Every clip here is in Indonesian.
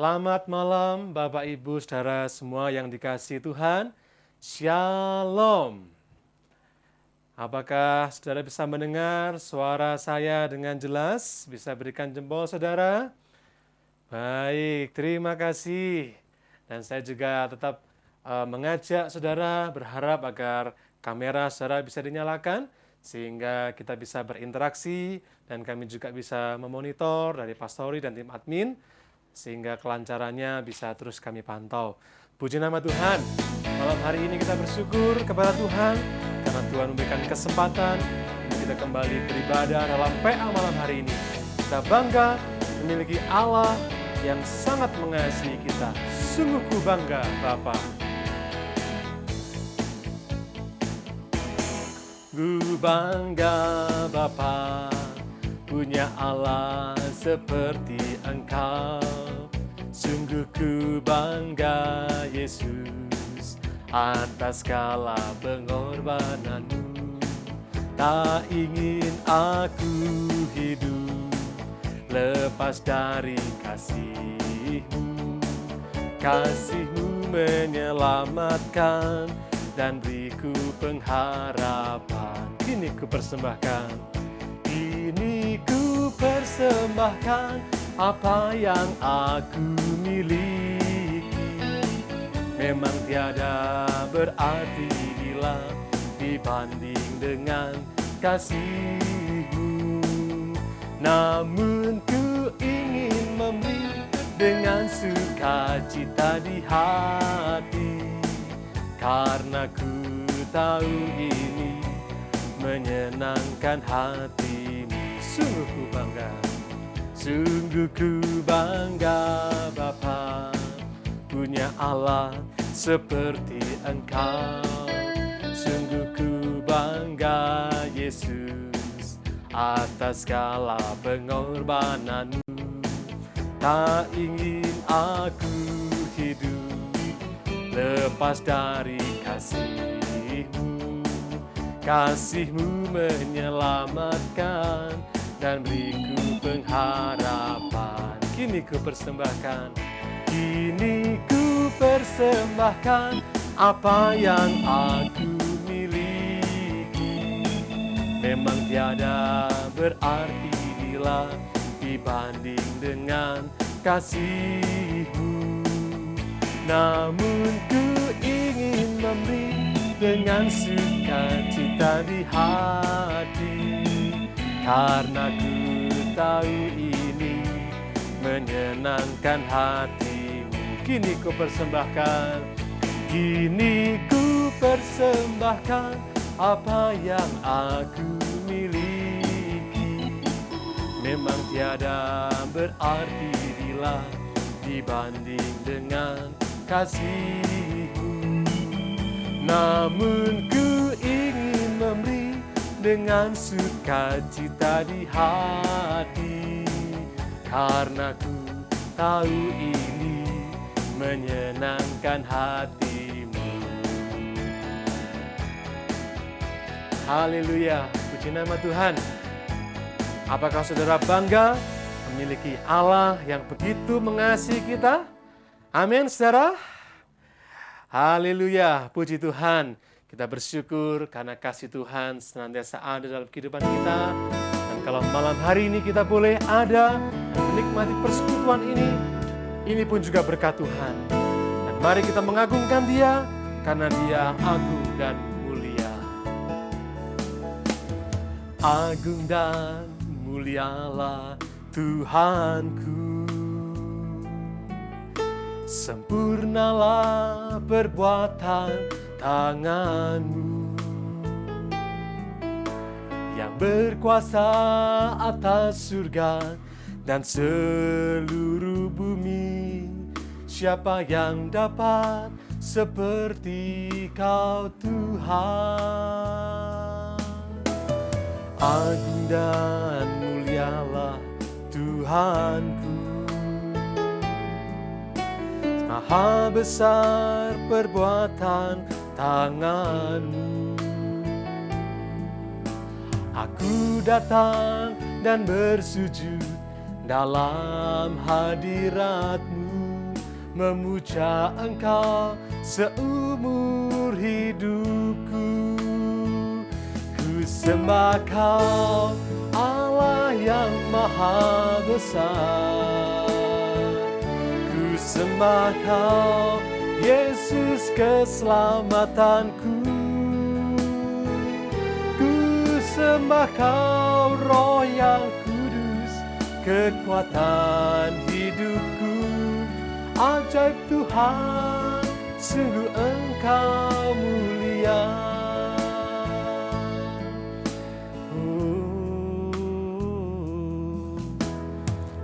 Selamat malam Bapak Ibu Saudara semua yang dikasihi Tuhan. Shalom. Apakah saudara bisa mendengar suara saya dengan jelas? Bisa berikan jempol saudara? Baik, terima kasih. Dan saya juga tetap mengajak saudara berharap agar kamera saudara bisa dinyalakan sehingga kita bisa berinteraksi dan kami juga bisa memonitor dari pastori dan tim admin sehingga kelancarannya bisa terus kami pantau. Puji nama Tuhan. Malam hari ini kita bersyukur kepada Tuhan karena Tuhan memberikan kesempatan untuk kita kembali beribadah dalam PA malam hari ini. Kita bangga memiliki Allah yang sangat mengasihi kita. Sungguh ku bangga Bapa. Ku bangga Bapa, punya Allah seperti Engkau. Sungguh ku bangga Yesus atas segala pengorbananmu. Tak ingin aku hidup lepas dari kasih-Mu. Kasih-Mu menyelamatkan dan beriku pengharapan. Kini ku persembahkan, kini ku persembahkan apa yang aku miliki. Memang tiada berarti bila dibanding dengan kasih-Mu. Namun ku ingin memberi dengan sukacita di hati, karena ku tahu ini menyenangkan hati-Mu. Sungguh ku bangga, sungguh ku bangga Bapa, punya Allah seperti Engkau. Sungguh ku bangga Yesus atas segala pengorbanan-Mu. Tak ingin aku hidup lepas dari kasih-Mu. Kasih-Mu menyelamatkan dan beriku pengharapan. Kini ku persembahkan, kini ku persembahkan apa yang aku miliki. Memang tiada berarti bila dibanding dengan kasih-Mu. Namun ku ingin memberi dengan sukacita di hati, karena ku tahu ini menyenangkan hati-Mu. Kini ku persembahkan, kini ku persembahkan apa yang aku miliki. Memang tiada berarti bila dibanding dengan kasih-Mu. Namun ku ingin memberi dengan sukacita di hati, karena ku tahu ini menyenangkan hati-Mu. Haleluya, puji nama Tuhan. Apakah saudara bangga memiliki Allah yang begitu mengasihi kita? Amin, saudara. Haleluya, puji Tuhan. Kita bersyukur karena kasih Tuhan senantiasa ada dalam kehidupan kita. Dan kalau malam hari ini kita boleh ada menikmati persekutuan ini pun juga berkat Tuhan. Dan mari kita mengagungkan Dia karena Dia agung dan mulia. Agung dan mulialah Tuhanku, sempurnalah perbuatan tangan-Mu, yang berkuasa atas surga dan seluruh bumi. Siapa yang dapat seperti Kau Tuhan? Agung dan mulialah Tuhanku, maha besar perbuatan tangan-Mu. Aku datang dan bersujud dalam hadirat-Mu. memuja Engkau seumur hidupku. Ku sembah Kau, Allah yang maha besar. Ku sembah Kau, Yesus keselamatanku. Ku sembah Kau, Roh yang kudus, kekuatan hidupku. Ajaib Tuhan, sungguh Engkau mulia.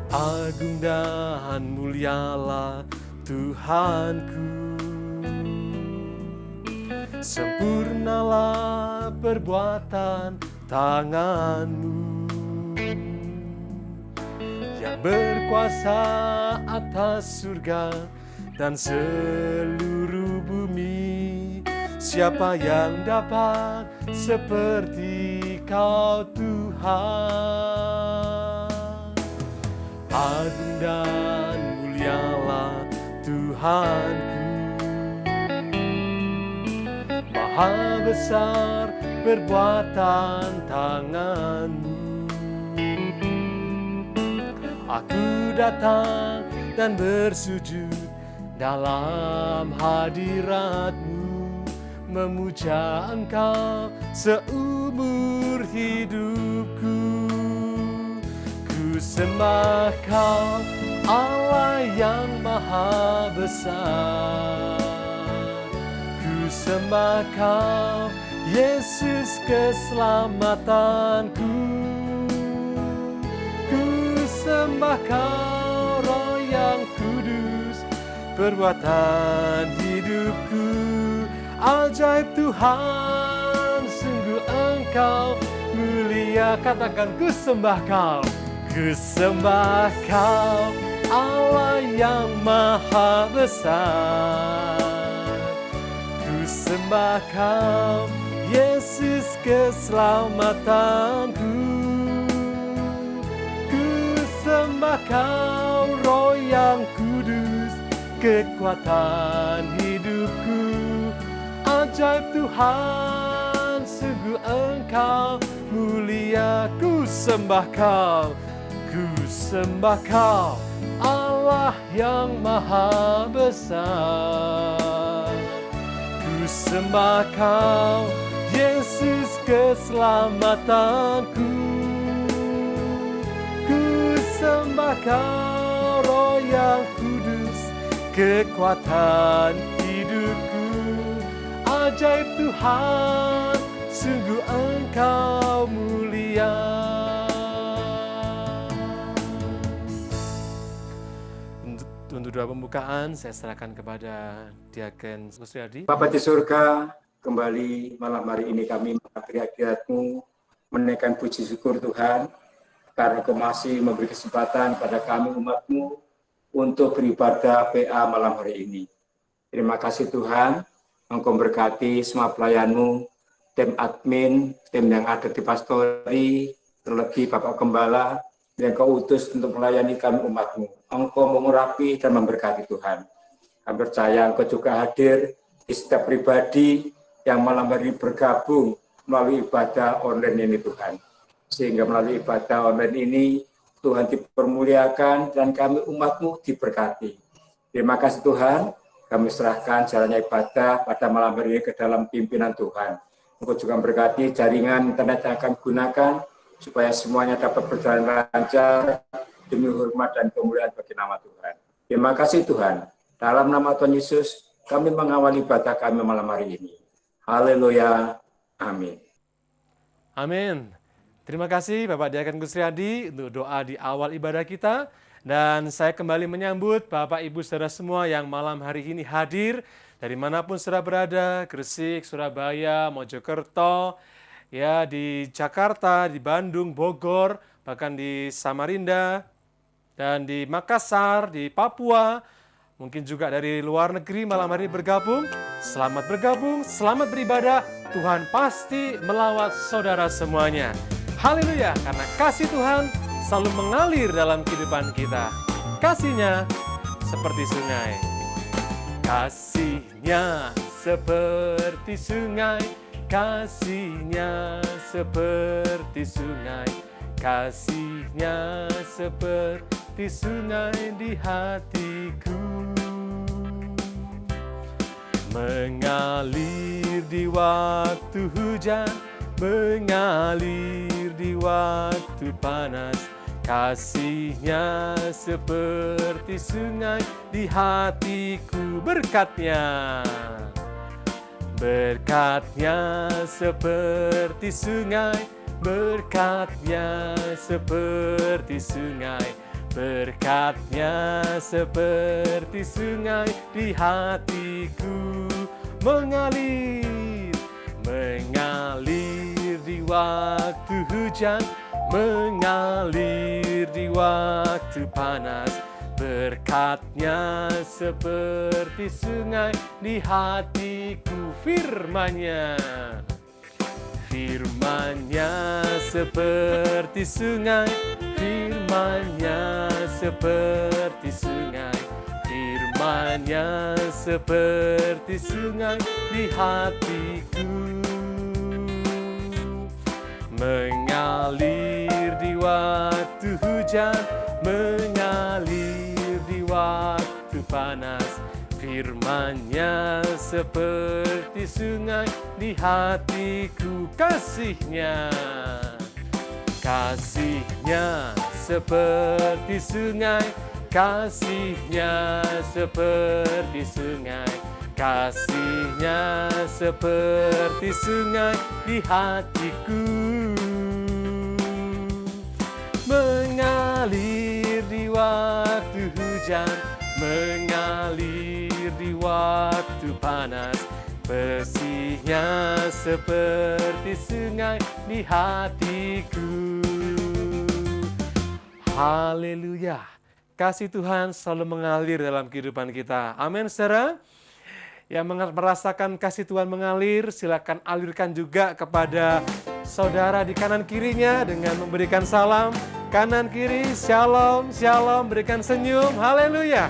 Agung dan mulialah Tuhanku, sempurnalah perbuatan tangan-Mu yang berkuasa atas surga dan seluruh bumi. Siapa yang dapat seperti Kau Tuhan? Agung dan mulialah Tuhanku, maha besar perbuatan tangan-Mu. Aku datang dan bersujud dalam hadirat-Mu, memuja Engkau seumur hidupku. Ku sembah Kau, Allah yang maha besar. Ku sembah Kau, Yesus keselamatanku. Sembah Kau, Roh yang kudus, perbuatan hidupku. Ajaib Tuhan, sungguh Engkau mulia. Katakan, ku sembah Kau. Ku sembah Kau, Allah yang maha besar. Ku sembah Kau, Yesus keselamatanku. Sembah Kau, Roh yang kudus, kekuatan hidupku. Ajaib Tuhan, sungguh Engkau mulia. Ku sembah Kau, ku sembah Kau, Allah yang maha besar. Ku sembah Kau, Yesus keselamatanku. Sembah Kau, Roh yang kudus, kekuatan hidupku. Ajaib Tuhan, sungguh Engkau mulia. Untuk doa pembukaan, saya serahkan kepada Diaken Gusriadi. Bapa di surga, kembali malam hari ini kami mengabdi hadirat-Mu, menaikkan puji syukur Tuhan, karena Kau masih memberi kesempatan pada kami umat-Mu untuk beribadah PA malam hari ini. Terima kasih Tuhan, Engkau berkati semua pelayan-Mu, tim admin, tim yang ada di pastori, terlebih Bapak Gembala, yang Kau utus untuk melayani kami umat-Mu. Engkau mengurapi dan memberkati Tuhan. Kami percaya Engkau juga hadir di setiap pribadi yang malam hari bergabung melalui ibadah online ini Tuhan. Sehingga melalui ibadah online ini, Tuhan dipermuliakan dan kami umat-Mu diberkati. Terima kasih Tuhan, kami serahkan jalannya ibadah pada malam hari ini ke dalam pimpinan Tuhan. Engkau juga berkati jaringan internet yang akan gunakan, supaya semuanya dapat berjalan lancar, demi hormat dan kemuliaan bagi nama Tuhan. Terima kasih Tuhan, dalam nama Tuhan Yesus, kami mengawali ibadah kami malam hari ini. Haleluya, amin. Amin. Terima kasih Bapak Diaken Gusriadi untuk doa di awal ibadah kita. Dan saya kembali menyambut Bapak Ibu Saudara semua yang malam hari ini hadir dari manapun saudara berada, Gresik, Surabaya, Mojokerto, ya di Jakarta, di Bandung, Bogor, bahkan di Samarinda, dan di Makassar, di Papua, mungkin juga dari luar negeri malam hari bergabung. Selamat bergabung, selamat beribadah. Tuhan pasti melawat saudara semuanya. Haleluya, karena kasih Tuhan selalu mengalir dalam kehidupan kita. Kasih-Nya seperti sungai Kasih-Nya seperti sungai, kasih-Nya seperti sungai, kasih-Nya seperti sungai di hatiku. Mengalir di waktu hujan, mengalir di waktu panas, kasih-Nya seperti sungai di hatiku. Berkat-Nya, berkat-Nya seperti sungai, berkat-Nya seperti sungai, berkat-Nya seperti sungai di hatiku. Mengalir, mengalir di waktu hujan, mengalir di waktu panas, berkat-Nya seperti sungai di hatiku. Firman-Nya, firman-Nya seperti sungai, firman-Nya seperti sungai, firman-Nya seperti sungai di hatiku. Mengalir di waktu hujan, mengalir di waktu panas, firman-Nya seperti sungai di hatiku. Kasih-Nya, kasih-Nya seperti sungai, kasih-Nya seperti sungai, kasih-Nya seperti sungai di hatiku. Mengalir di waktu hujan, mengalir di waktu panas, bersihnya seperti sungai di hatiku. Haleluya. Kasih Tuhan selalu mengalir dalam kehidupan kita. Amin, saudara. Yang merasakan kasih Tuhan mengalir, silakan alirkan juga kepada saudara di kanan kirinya dengan memberikan salam. Kanan kiri, shalom, shalom, berikan senyum, haleluya.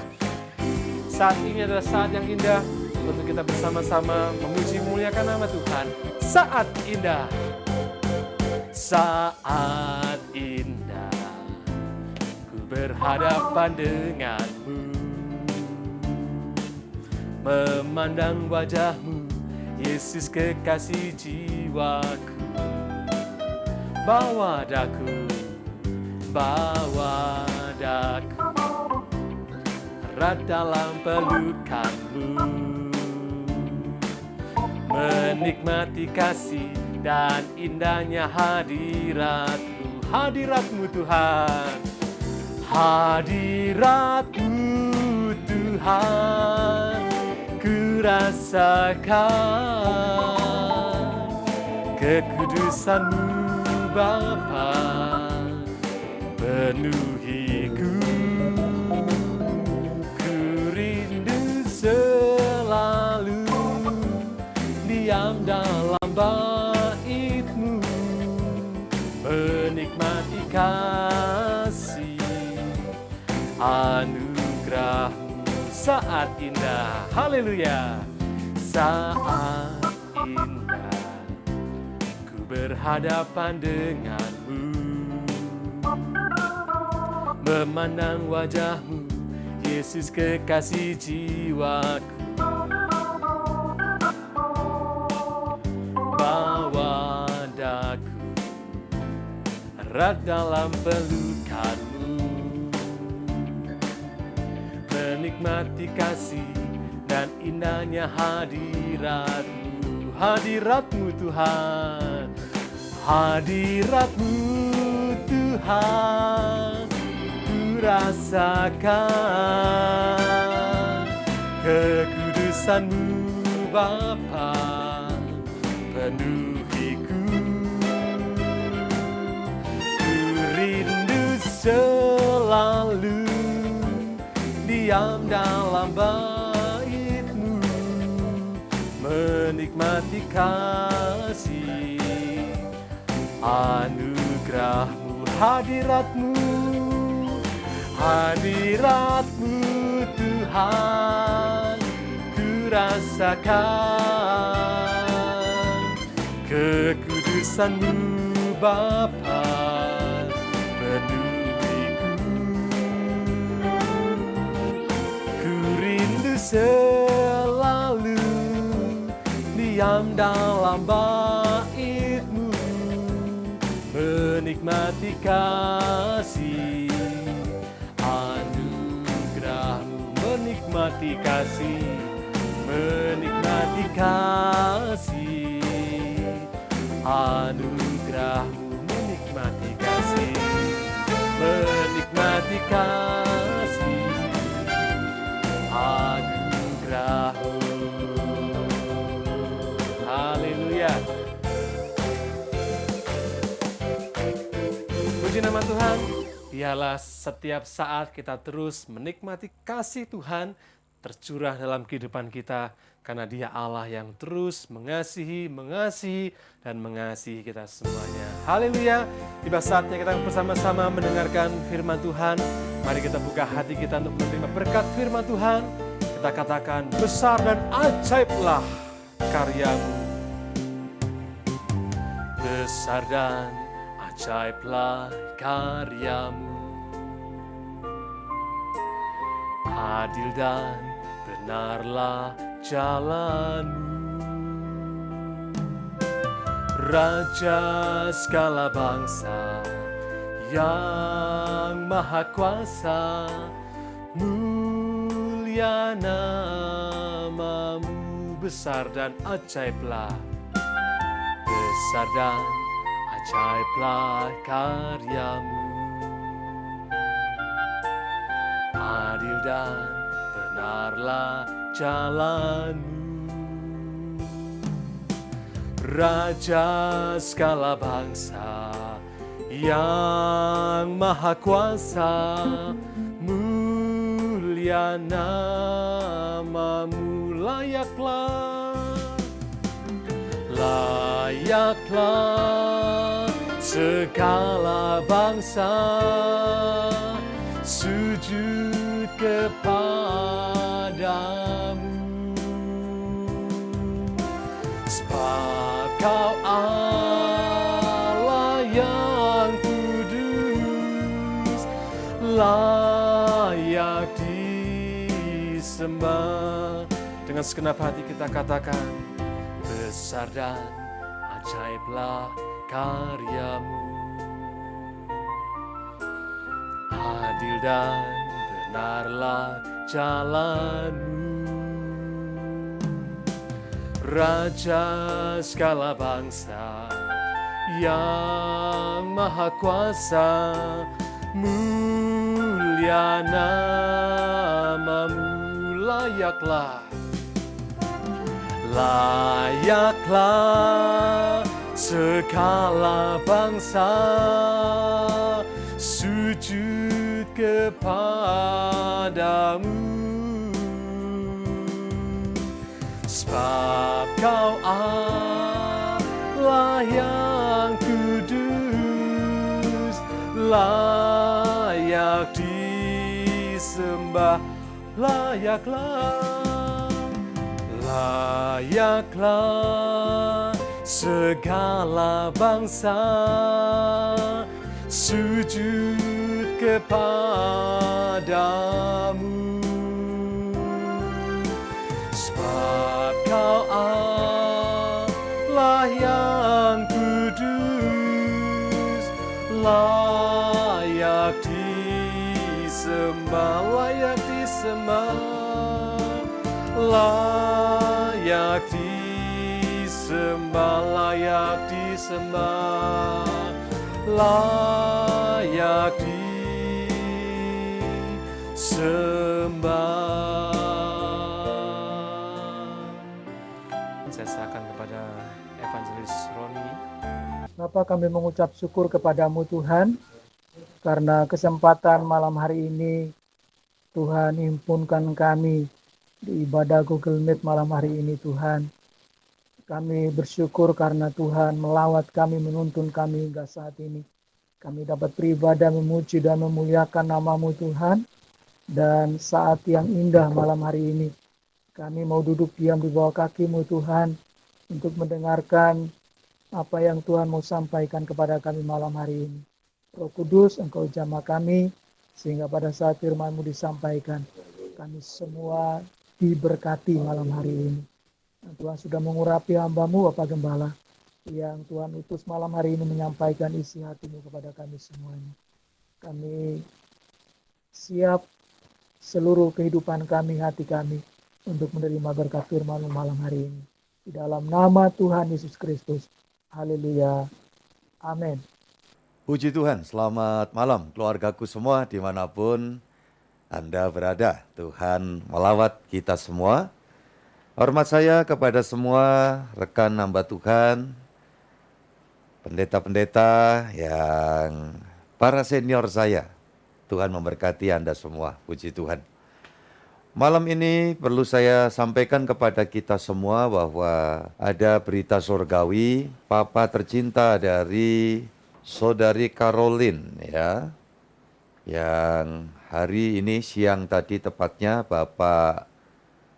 Saat ini adalah saat yang indah untuk kita bersama-sama memuji memuliakan nama Tuhan. Saat indah, saat indah, ku berhadapan denganmu, memandang wajahmu, Yesus kekasih jiwaku. Bawa daku, bawa daku, erat dalam pelukanmu, menikmati kasih dan indahnya hadiratmu. Hadiratmu Tuhan, hadiratmu Tuhan, ku rasakan kekudusanmu Bapa, penuhiku, ku rindu selalu diam dalam bait-Mu, menikmati kasih anugerah-Mu. Saat indah, haleluya, saat indah, ku berhadapan denganmu, memandang wajah-Mu, Yesus kekasih jiwaku. Bawa daku, erat dalam pelukan-Mu, menikmati kasih dan indahnya hadirat-Mu. Hadirat-Mu Tuhan, hadirat-Mu Tuhan, rasakan kekudusan-Mu Bapa, penuhiku, ku rindu selalu diam dalam bait-Mu, menikmati kasih anugerah-Mu. Hadirat-Mu, hadirat-Mu Tuhan, ku rasakan kekudusan-Mu Bapa penuhiku. Ku rindu selalu diam dalam bait-Mu, menikmati kasih anugerah-Mu, menikmati kasih, menikmati kasih anugerah-Mu, menikmati kasih, menikmati kasih anugerah-Mu. Haleluya. Puji nama Tuhan. Biarlah setiap saat kita terus menikmati kasih Tuhan tercurah dalam kehidupan kita, karena Dia Allah yang terus mengasihi, dan mengasihi kita semuanya. Haleluya. Tiba saatnya kita bersama-sama mendengarkan firman Tuhan. Mari kita buka hati kita untuk menerima berkat firman Tuhan. Kita katakan, besar dan ajaiblah karya-Mu. Besar dan ajaiblah karya-Mu. Adil dan benarlah jalan-Mu. Raja segala bangsa yang maha kuasa, mulia nama-Mu. Besar dan ajaiblah, besar dan ajaiblah karya-Mu. Adil dan benarlah jalan-Mu. Raja segala bangsa yang maha kuasa, mulia nama-Mu. Layaklah segala bangsa sujud kepadamu, sebab Kau Allah yang kudus, layak disembah. Dengan segenap hati kita katakan, besar dan ajaiblah karya-Mu. Adil dan benarlah jalan-Mu. Raja segala bangsa yang maha kuasa, mulia nama-Mu. Layaklah segala bangsa sujud kepadamu, sebab Kau Allah yang kudus, layak disembah. Layaklah segala bangsa sujud kepadamu, sebab Kau Allah yang kudus, layak disembah, layak disembah, layak disembah, layak disembah, layak disembah. Saya serahkan kepada Evangelis Roni. Bapa, kami mengucap syukur kepadamu Tuhan, karena kesempatan malam hari ini Tuhan himpunkan kami di ibadah Google Meet malam hari ini Tuhan. Kami bersyukur karena Tuhan melawat kami, menuntun kami hingga saat ini. Kami dapat beribadah, memuji dan memuliakan nama-Mu Tuhan. Dan saat yang indah malam hari ini, Kami mau duduk diam di bawah kaki-Mu Tuhan, untuk mendengarkan apa yang Tuhan mau sampaikan kepada kami malam hari ini. Roh Kudus, Engkau jamah kami, sehingga pada saat firman-Mu disampaikan, kami semua diberkati malam hari ini. Dan Tuhan sudah mengurapi hamba-Mu, Bapak Gembala, yang Tuhan utus malam hari ini menyampaikan isi hati-Mu kepada kami semuanya. Kami siap seluruh kehidupan kami, hati kami, untuk menerima berkat firman-Mu malam hari ini. Di dalam nama Tuhan Yesus Kristus. Haleluya. Amin. Puji Tuhan, selamat malam keluargaku semua dimanapun Anda berada. Tuhan melawat kita semua. Hormat saya kepada semua rekan hamba Tuhan, pendeta-pendeta yang para senior saya. Tuhan memberkati Anda semua, puji Tuhan. Malam ini perlu saya sampaikan kepada kita semua bahwa ada berita surgawi, Papa tercinta dari Saudari Caroline ya, yang hari ini siang tadi tepatnya Bapak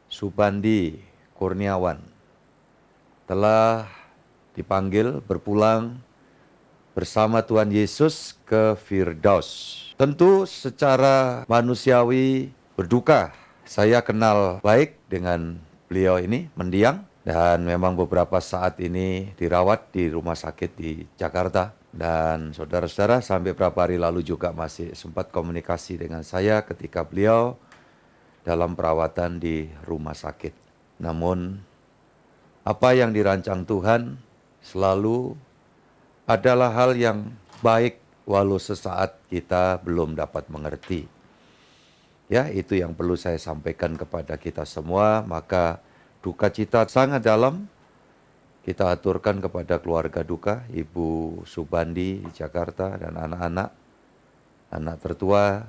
Subandi Kurniawan telah dipanggil berpulang bersama Tuhan Yesus ke Firdaus. Tentu secara manusiawi berduka. Saya kenal baik dengan beliau ini, mendiang, dan memang beberapa saat ini dirawat di rumah sakit di Jakarta. Dan saudara-saudara sampai beberapa hari lalu juga masih sempat komunikasi dengan saya ketika beliau dalam perawatan di rumah sakit. Namun apa yang dirancang Tuhan selalu adalah hal yang baik walau sesaat kita belum dapat mengerti. Ya, itu yang perlu saya sampaikan kepada kita semua. Maka duka cita sangat dalam kita aturkan kepada keluarga duka, Ibu Subandi di Jakarta dan anak-anak, anak tertua,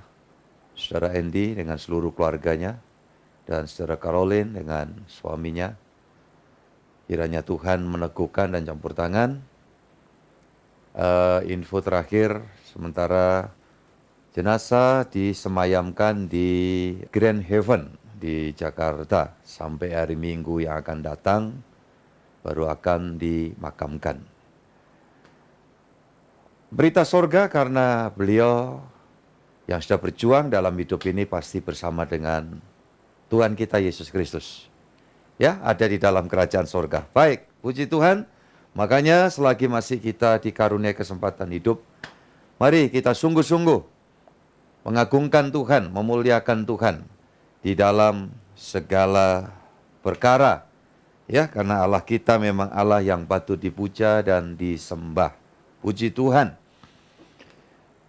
Saudara Andy dengan seluruh keluarganya, dan Saudara Caroline dengan suaminya. Kiranya Tuhan meneguhkan dan campur tangan. Info terakhir, sementara jenazah disemayamkan di Grand Heaven di Jakarta sampai hari Minggu yang akan datang baru akan dimakamkan. Berita sorga karena beliau yang sudah berjuang dalam hidup ini pasti bersama dengan Tuhan kita Yesus Kristus. Ya, ada di dalam kerajaan sorga. Baik, puji Tuhan. Makanya selagi masih kita dikaruniai kesempatan hidup, mari kita sungguh-sungguh mengagungkan Tuhan, memuliakan Tuhan di dalam segala perkara. Ya, karena Allah kita memang Allah yang patut dipuja dan disembah. Puji Tuhan.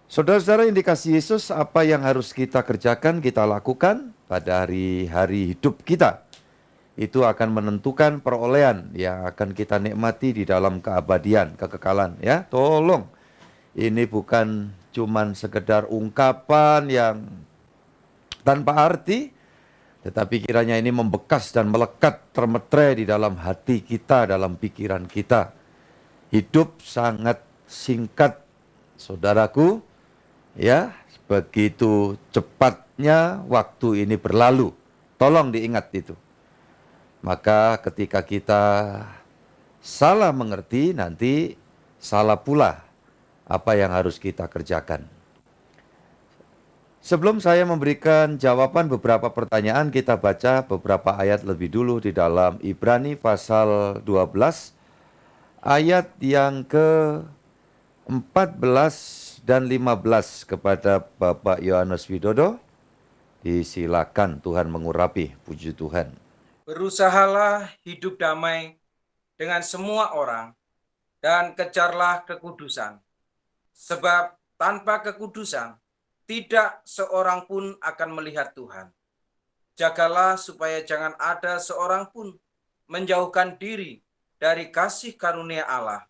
Saudara-saudara yang dikasihi Yesus, apa yang harus kita kerjakan, kita lakukan pada hari-hari hidup kita. Itu akan menentukan perolehan yang akan kita nikmati di dalam keabadian, kekekalan. Ya, tolong. Ini bukan cuman sekedar ungkapan yang tanpa arti, tetapi kiranya ini membekas dan melekat termetre di dalam hati kita, dalam pikiran kita. Hidup sangat singkat, saudaraku, ya, begitu cepatnya waktu ini berlalu. Tolong diingat itu. Maka ketika kita salah mengerti, nanti salah pula apa yang harus kita kerjakan. Sebelum saya memberikan jawaban beberapa pertanyaan, kita baca beberapa ayat lebih dulu di dalam Ibrani pasal 12, ayat yang ke-14 dan 15 kepada Bapak Yohanes Widodo. Disilakan, Tuhan mengurapi, puji Tuhan. Berusahalah hidup damai dengan semua orang dan kejarlah kekudusan. Sebab tanpa kekudusan, tidak seorang pun akan melihat Tuhan. Jagalah supaya jangan ada seorang pun menjauhkan diri dari kasih karunia Allah,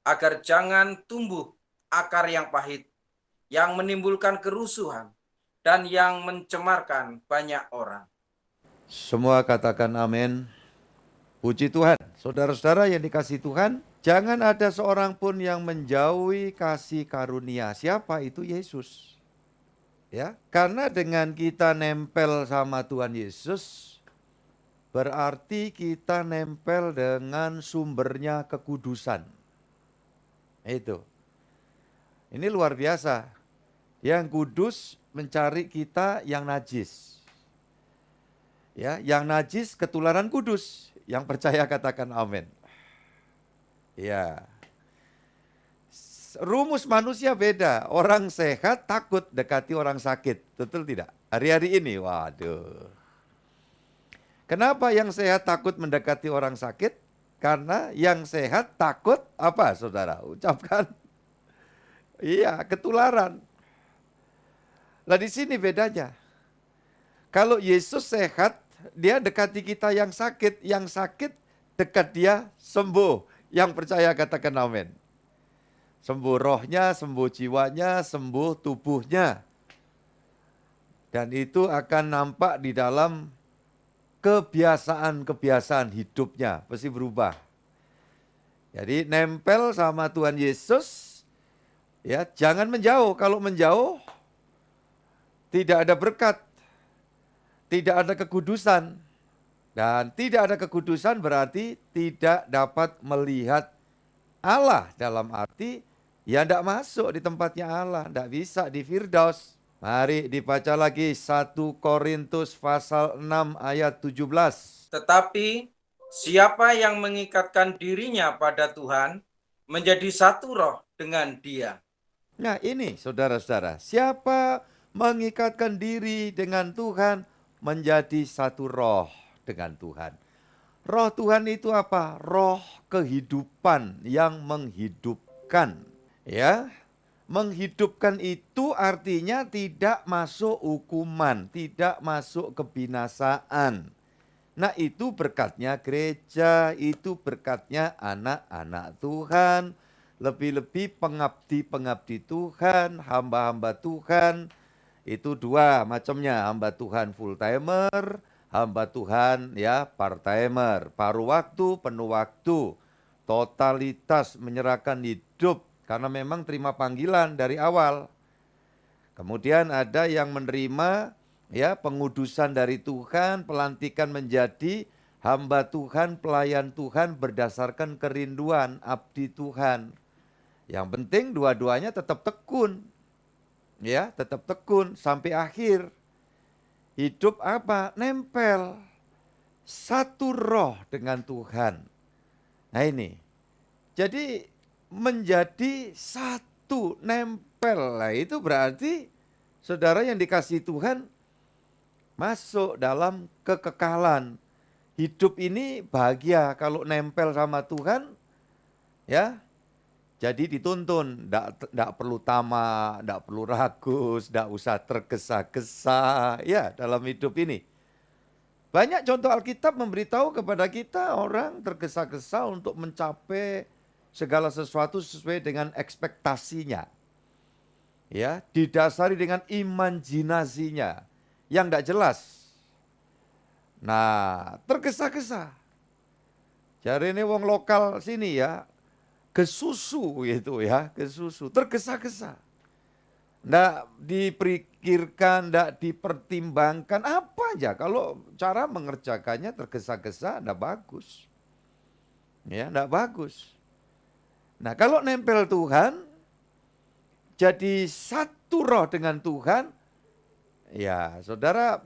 agar jangan tumbuh akar yang pahit, yang menimbulkan kerusuhan, dan yang mencemarkan banyak orang. Semua katakan amin. Puji Tuhan. Saudara-saudara yang dikasihi Tuhan, jangan ada seorang pun yang menjauhi kasih karunia. Siapa itu? Yesus. Ya, karena dengan kita nempel sama Tuhan Yesus, berarti kita nempel dengan sumbernya kekudusan. Itu. Ini luar biasa. Yang kudus mencari kita yang najis. Ya, yang najis ketularan kudus. Yang percaya katakan amin. Ya. Rumus manusia beda. Orang sehat takut dekati orang sakit. Betul tidak? Hari-hari ini, waduh. Kenapa yang sehat takut mendekati orang sakit? Karena yang sehat takut apa, saudara? Ucapkan. Iya, ketularan. Lah di sini bedanya. Kalau Yesus sehat, dia dekati kita yang sakit dekat dia sembuh. Yang percaya katakan amin. Sembuh rohnya, sembuh jiwanya, sembuh tubuhnya. Dan itu akan nampak di dalam kebiasaan-kebiasaan hidupnya, pasti berubah. Jadi nempel sama Tuhan Yesus, ya jangan menjauh. Kalau menjauh, tidak ada berkat, tidak ada kekudusan. Dan tidak ada kekudusan berarti tidak dapat melihat Allah, dalam arti ya tidak masuk di tempatnya Allah, tidak bisa di Firdaus. Mari dibaca lagi 1 Korintus pasal 6 ayat 17. Tetapi siapa yang mengikatkan dirinya pada Tuhan menjadi satu roh dengan Dia. Nah ini saudara-saudara, siapa mengikatkan diri dengan Tuhan menjadi satu roh dengan Tuhan. Roh Tuhan itu apa? Roh kehidupan yang menghidupkan. Ya, menghidupkan itu artinya tidak masuk hukuman, tidak masuk kebinasaan. Nah itu berkatnya gereja, itu berkatnya anak-anak Tuhan, lebih-lebih pengabdi-pengabdi Tuhan, hamba-hamba Tuhan. Itu dua macamnya, hamba Tuhan full timer, hamba Tuhan ya part-timer, paruh waktu, penuh waktu, totalitas menyerahkan hidup karena memang terima panggilan dari awal. Kemudian ada yang menerima ya pengudusan dari Tuhan, pelantikan menjadi hamba Tuhan, pelayan Tuhan berdasarkan kerinduan abdi Tuhan. Yang penting dua-duanya tetap tekun. Ya, tetap tekun sampai akhir. Hidup apa? Nempel. Satu roh dengan Tuhan. Nah ini. Jadi menjadi satu, nempel. Nah itu berarti saudara yang dikasihi Tuhan masuk dalam kekekalan. Hidup ini bahagia kalau nempel sama Tuhan. Ya. Jadi dituntun, tidak perlu tamak, tidak perlu ragus, tidak usah tergesa-gesa ya dalam hidup ini. Banyak contoh Alkitab memberitahu kepada kita orang tergesa-gesa untuk mencapai segala sesuatu sesuai dengan ekspektasinya. Ya, didasari dengan imajinasinya yang tidak jelas. Nah, tergesa-gesa. Jadi ini wong lokal sini ya, kesusu gitu ya, kesusu, tergesa-gesa. Tidak dipikirkan, tidak dipertimbangkan apa aja. Kalau cara mengerjakannya tergesa-gesa, tidak bagus. Ya, tidak bagus. Nah, kalau nempel Tuhan, jadi satu roh dengan Tuhan, ya saudara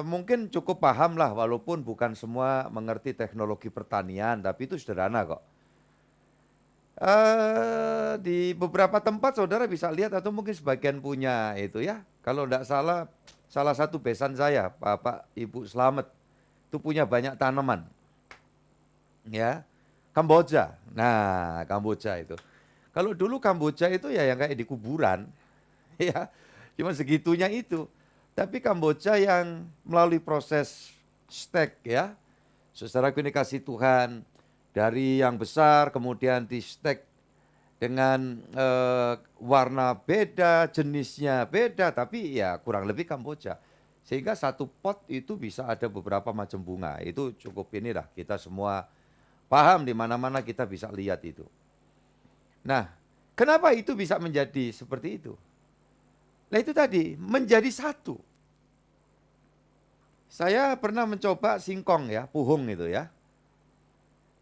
mungkin cukup paham lah, walaupun bukan semua mengerti teknologi pertanian, tapi itu sederhana kok. Di beberapa tempat saudara bisa lihat atau mungkin sebagian punya itu ya. Kalau tidak salah, salah satu besan saya, Bapak Ibu Slamet, itu punya banyak tanaman. Ya, Kamboja. Nah, Kamboja itu. Kalau dulu Kamboja itu ya yang kayak di kuburan. Ya, cuma segitunya itu. Tapi Kamboja yang melalui proses stek ya. Saudara ini kasih Tuhan. Dari yang besar kemudian di stek dengan warna beda, jenisnya beda, tapi ya kurang lebih Kamboja. Sehingga satu pot itu bisa ada beberapa macam bunga. Itu cukup inilah, kita semua paham di mana-mana kita bisa lihat itu. Nah, kenapa itu bisa menjadi seperti itu? Nah itu tadi, menjadi satu. Saya pernah mencoba singkong ya, puhung itu ya.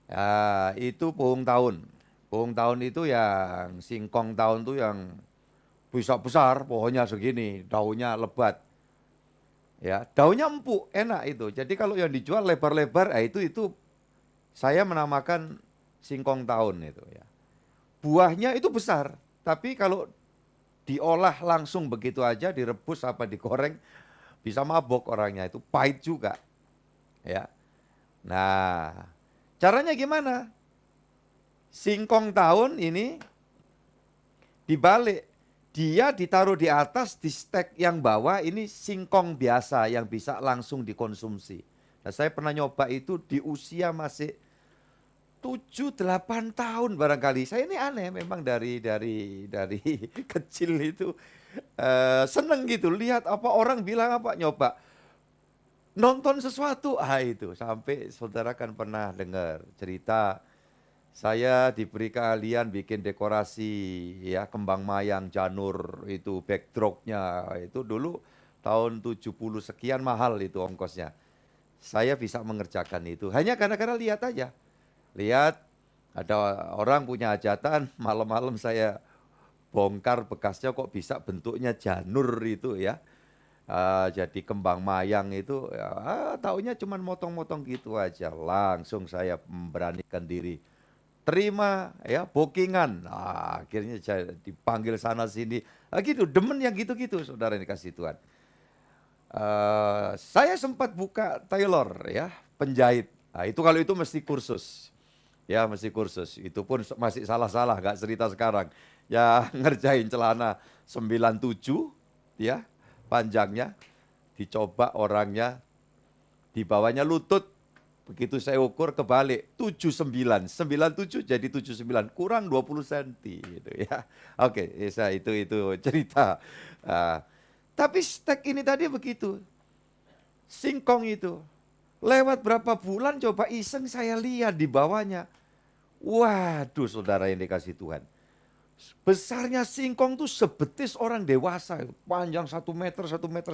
Ya, itu puhung tahun. Puhung tahun itu yang singkong tahun itu yang bisa besar, pohonnya segini, daunnya lebat. Ya, daunnya empuk, enak itu. Jadi kalau yang dijual lebar-lebar, itu saya menamakan singkong tahun itu ya. Buahnya itu besar, tapi kalau diolah langsung begitu aja, direbus apa digoreng, bisa mabok orangnya, itu pahit juga. Ya. Nah, caranya gimana? Singkong tahun ini dibalik, dia ditaruh di atas, di stek yang bawah ini singkong biasa yang bisa langsung dikonsumsi. Nah, saya pernah nyoba itu di usia masih 7-8 tahun barangkali. Saya ini aneh memang dari kecil itu seneng gitu lihat apa orang bilang apa nyoba nonton sesuatu itu sampai saudara kan pernah dengar cerita saya diberi keahlian bikin dekorasi ya kembang mayang janur itu backdropnya itu dulu tahun 70 sekian mahal itu ongkosnya. Saya bisa mengerjakan itu hanya karena lihat aja. Lihat ada orang punya hajatan, malam-malam saya bongkar bekasnya kok bisa bentuknya janur itu ya. Jadi kembang mayang itu ya, taunya cuma motong-motong gitu aja. Langsung saya memberanikan diri. Terima ya bookingan. Akhirnya saya dipanggil sana sini. Gitu demen yang gitu-gitu saudara yang dikasih Tuhan. Saya sempat buka tailor ya, penjahit. Itu kalau itu mesti kursus. Ya mesti kursus, itu pun masih salah-salah, gak cerita sekarang. Ya ngerjain celana 97 ya panjangnya, dicoba orangnya, di bawahnya lutut. Begitu saya ukur kebalik, 79, 97 jadi 79, kurang 20 cm gitu ya. Oke, itu cerita. Tapi stek ini tadi begitu, singkong itu. Lewat berapa bulan coba iseng saya lihat di bawahnya. Waduh saudara yang dikasih Tuhan. Besarnya singkong tuh sebetis orang dewasa. Panjang 1 meter, 1,5 meter.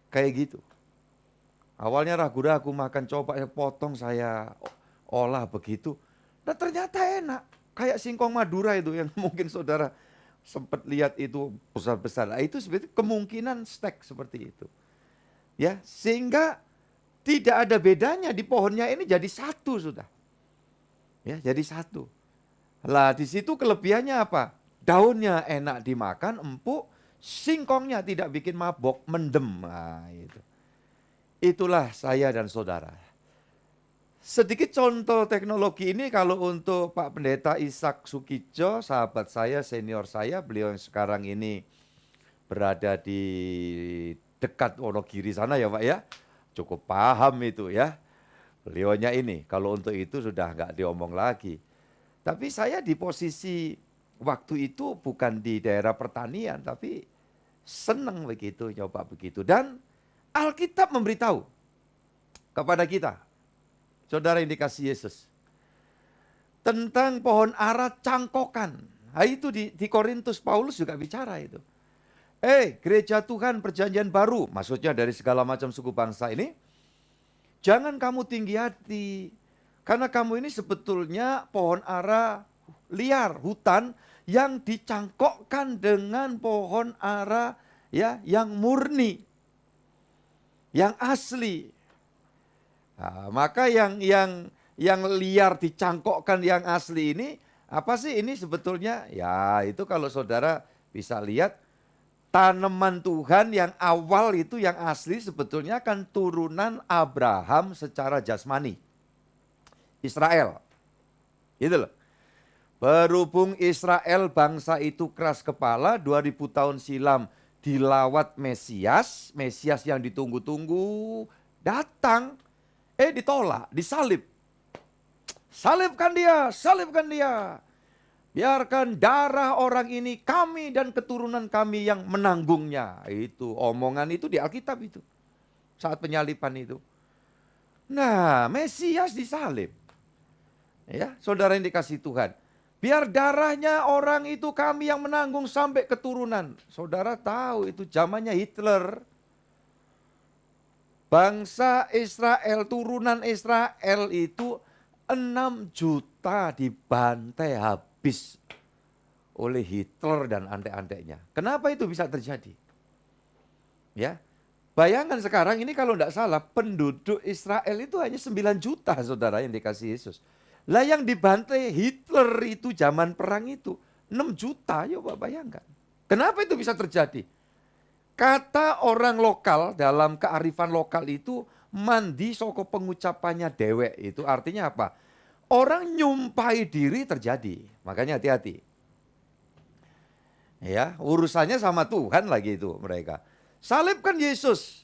Kayak gitu. Awalnya ragu-ragu makan coba saya potong saya olah begitu. Dan ternyata enak. Kayak singkong Madura itu yang mungkin saudara sempat lihat itu besar-besar. Itu seperti kemungkinan stek seperti itu. Ya, sehingga tidak ada bedanya di pohonnya ini jadi satu sudah. Ya, jadi satu. Lah di situ kelebihannya apa? Daunnya enak dimakan, empuk, singkongnya tidak bikin mabok, mendem. Nah, itu. Itulah saya dan saudara. Sedikit contoh teknologi ini kalau untuk Pak Pendeta Ishak Sukijo, sahabat saya, senior saya, beliau yang sekarang ini berada di dekat Wonogiri sana ya Pak ya. Cukup paham itu ya. Beliaunya ini, kalau untuk itu sudah nggak diomong lagi. Tapi saya di posisi waktu itu bukan di daerah pertanian, tapi senang begitu, nyoba begitu. Dan Alkitab memberitahu kepada kita, saudara yang dikasih Yesus, tentang pohon ara cangkokan. Nah, itu di Korintus Paulus juga bicara itu. Gereja Tuhan perjanjian baru, maksudnya dari segala macam suku bangsa ini, jangan kamu tinggi hati, karena kamu ini sebetulnya pohon ara liar, hutan yang dicangkokkan dengan pohon ara ya yang murni, yang asli. Nah, maka yang liar dicangkokkan yang asli ini apa sih ini sebetulnya? Ya itu kalau saudara bisa lihat tanaman Tuhan yang awal itu yang asli sebetulnya kan turunan Abraham secara jasmani. Israel. Gitu loh. Berhubung Israel bangsa itu keras kepala 2000 tahun silam dilawat Mesias. Mesias yang ditunggu-tunggu datang. Ditolak, disalib. Salibkan dia, salibkan dia. Biarkan darah orang ini kami dan keturunan kami yang menanggungnya. Itu omongan itu di Alkitab itu. Saat penyaliban itu. Nah, Mesias disalib. Ya, saudara yang dikasih Tuhan. Biar darahnya orang itu kami yang menanggung sampai keturunan. Saudara tahu itu zamannya Hitler. Bangsa Israel, turunan Israel itu 6 juta dibantai habis oleh Hitler dan antek-anteknya. Kenapa itu bisa terjadi? Ya, bayangkan sekarang ini kalau tidak salah penduduk Israel itu hanya 9 juta saudara yang dikasih Yesus. Lah yang dibantai Hitler itu zaman perang itu 6 juta, coba bayangkan. Kenapa itu bisa terjadi? Kata orang lokal dalam kearifan lokal itu mandi soko pengucapannya dewek itu artinya apa? Orang nyumpai diri terjadi. Makanya hati-hati. Ya, urusannya sama Tuhan lagi itu mereka. Salibkan Yesus.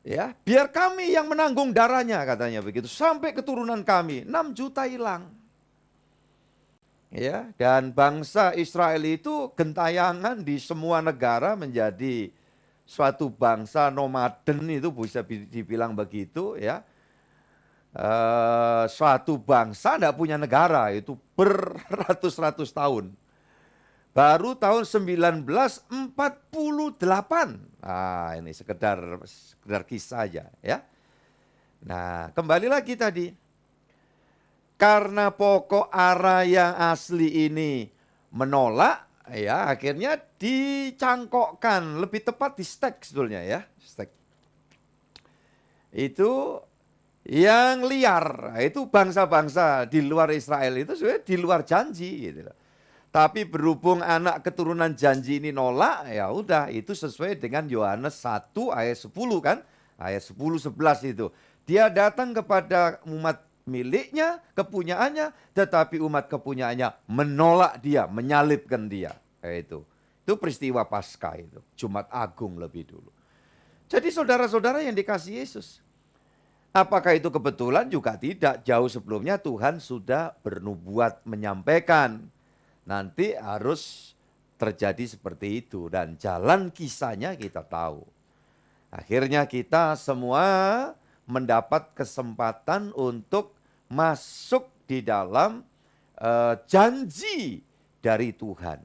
Ya, biar kami yang menanggung darahnya katanya begitu. Sampai keturunan kami 6 juta hilang. Ya, dan bangsa Israel itu gentayangan di semua negara menjadi suatu bangsa nomaden itu bisa dibilang begitu ya. Suatu bangsa tidak punya negara itu beratus-ratus tahun. Baru tahun 1948. Ah, ini sekedar kisah aja ya. Nah, kembali lagi tadi. Karena pokok ara yang asli ini menolak, ya akhirnya dicangkokkan, lebih tepat di stek sebetulnya ya. Stek. Itu yang liar, itu bangsa-bangsa di luar Israel itu sebenarnya di luar janji gitu loh. Tapi berhubung anak keturunan janji ini nolak, ya udah itu sesuai dengan Yohanes 1 ayat 10 kan. Ayat 10 11 itu. Dia datang kepada umat miliknya, kepunyaannya, tetapi umat kepunyaannya menolak dia, menyalibkan dia. Itu peristiwa Paskah itu, Jumat Agung lebih dulu. Jadi saudara-saudara yang dikasih Yesus, apakah itu kebetulan? Juga tidak. Jauh sebelumnya Tuhan sudah bernubuat menyampaikan nanti harus terjadi seperti itu. Dan jalan kisahnya kita tahu. Akhirnya kita semua mendapat kesempatan untuk masuk di dalam janji dari Tuhan.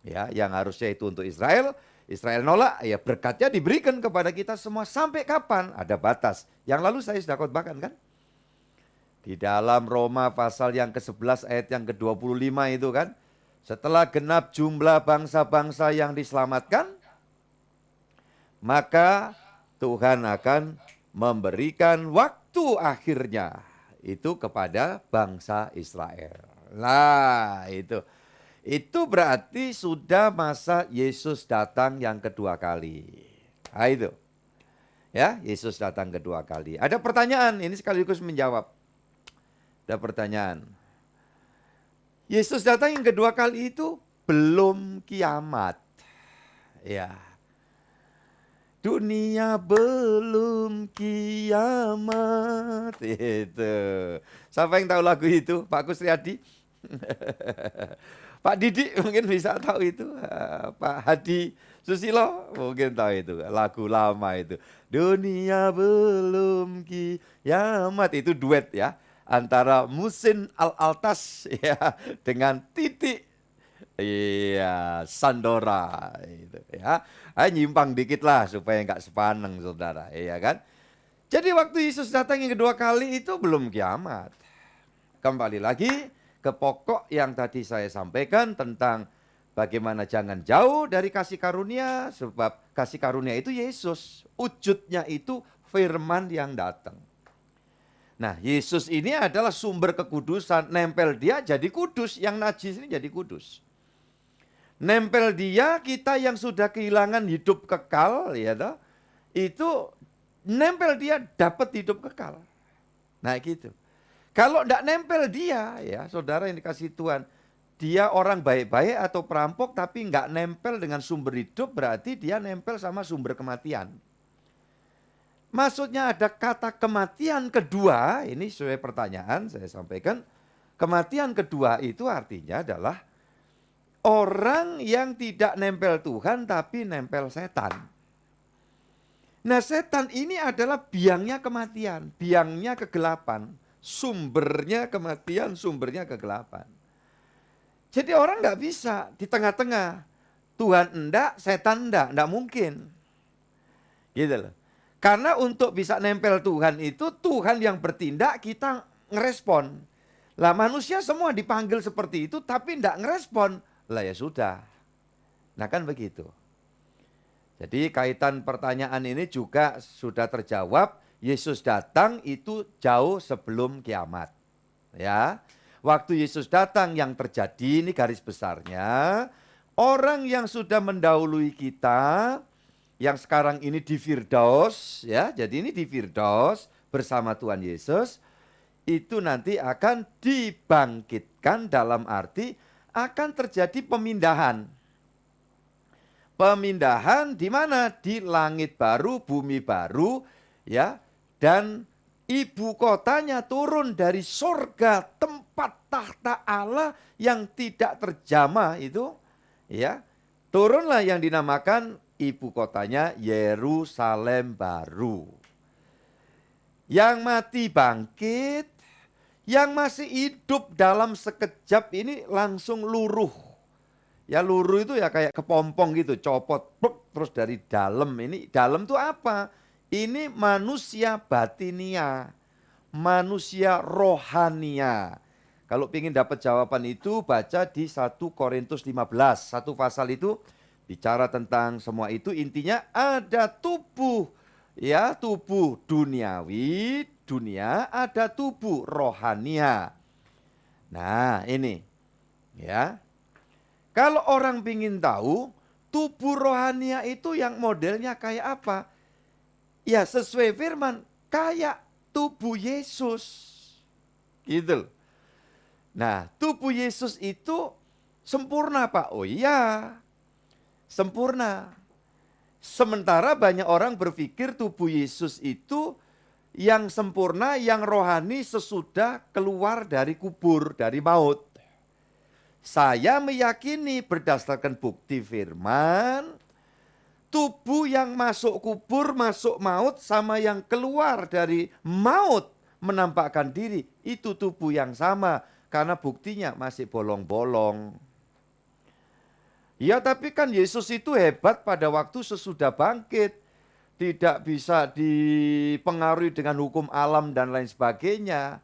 Ya, yang harusnya itu untuk Israel, Israel nolak, ya berkatnya diberikan kepada kita semua. Sampai kapan? Ada batas. Yang lalu saya sudah khotbahkan kan? Di dalam Roma pasal yang ke-11 ayat yang ke-25 itu kan. Setelah genap jumlah bangsa-bangsa yang diselamatkan, maka Tuhan akan memberikan waktu akhirnya itu kepada bangsa Israel. Nah, itu berarti sudah masa Yesus datang yang kedua kali. Nah, itu. Ya, Yesus datang kedua kali. Ada pertanyaan, ini sekaligus menjawab. Ada pertanyaan. Yesus datang yang kedua kali itu belum kiamat. Ya. Dunia belum kiamat. Itu. Siapa yang tahu lagu itu? Pak Kusriyadi? Pak Didik mungkin bisa tahu itu. Pak Hadi Susilo mungkin tahu itu. Lagu lama itu. Dunia belum kiamat. Itu duet ya. Antara Musin Al-Altas ya, dengan Titik Sandora itu ya. Nyimpang dikit lah supaya nggak sepaneng saudara, iya kan? Jadi waktu Yesus datang yang kedua kali itu belum kiamat. Kembali lagi ke pokok yang tadi saya sampaikan tentang bagaimana jangan jauh dari kasih karunia, sebab kasih karunia itu Yesus. Wujudnya itu firman yang datang. Nah, Yesus ini adalah sumber kekudusan, nempel dia jadi kudus, yang najis ini jadi kudus. Nempel dia, kita yang sudah kehilangan hidup kekal, ya toh, itu nempel dia dapat hidup kekal. Nah, gitu. Kalau enggak nempel dia, ya saudara yang dikasih Tuhan, dia orang baik-baik atau perampok tapi enggak nempel dengan sumber hidup, berarti dia nempel sama sumber kematian. Maksudnya ada kata kematian kedua, ini sesuai pertanyaan saya sampaikan. Kematian kedua itu artinya adalah orang yang tidak nempel Tuhan tapi nempel setan. Nah, setan ini adalah biangnya kematian, biangnya kegelapan, sumbernya kematian, sumbernya kegelapan. Jadi orang enggak bisa di tengah-tengah. Tuhan enggak, setan enggak mungkin. Gitu loh. Karena untuk bisa nempel Tuhan itu Tuhan yang bertindak, kita ngerespon. Lah manusia semua dipanggil seperti itu tapi tidak ngerespon. Lah ya sudah. Nah kan begitu. Jadi kaitan pertanyaan ini juga sudah terjawab. Yesus datang itu jauh sebelum kiamat. Ya. Waktu Yesus datang yang terjadi, ini garis besarnya, orang yang sudah mendahului kita, yang sekarang ini di Firdaus, ya, jadi ini di Firdaus bersama Tuhan Yesus, itu nanti akan dibangkitkan, dalam arti akan terjadi pemindahan. Pemindahan di mana? Di langit baru, bumi baru, ya, dan ibu kotanya turun dari surga, tempat tahta Allah yang tidak terjamah itu, ya, turunlah yang dinamakan ibu kotanya Yerusalem baru. Yang mati bangkit, yang masih hidup dalam sekejap ini langsung luruh. Ya luruh itu ya kayak kepompong gitu, copot, terus dari dalam. Ini dalam itu apa? Ini manusia batinia, manusia rohania. Kalau ingin dapat jawaban itu baca di 1 Korintus 15. Satu pasal itu bicara tentang semua itu, intinya ada tubuh, ya, tubuh duniawi, dunia, ada tubuh rohania. Nah, ini ya. Kalau orang ingin tahu tubuh rohania itu yang modelnya kayak apa? Ya sesuai firman, kayak tubuh Yesus. Gitu. Nah, tubuh Yesus itu sempurna, Pak. Oh iya, sempurna. Sementara banyak orang berpikir tubuh Yesus itu yang sempurna, yang rohani sesudah keluar dari kubur, dari maut. Saya meyakini berdasarkan bukti firman, tubuh yang masuk kubur, masuk maut, sama yang keluar dari maut menampakkan diri, itu tubuh yang sama. Karena buktinya masih bolong-bolong. Ya tapi kan Yesus itu hebat pada waktu sesudah bangkit. Tidak bisa dipengaruhi dengan hukum alam dan lain sebagainya.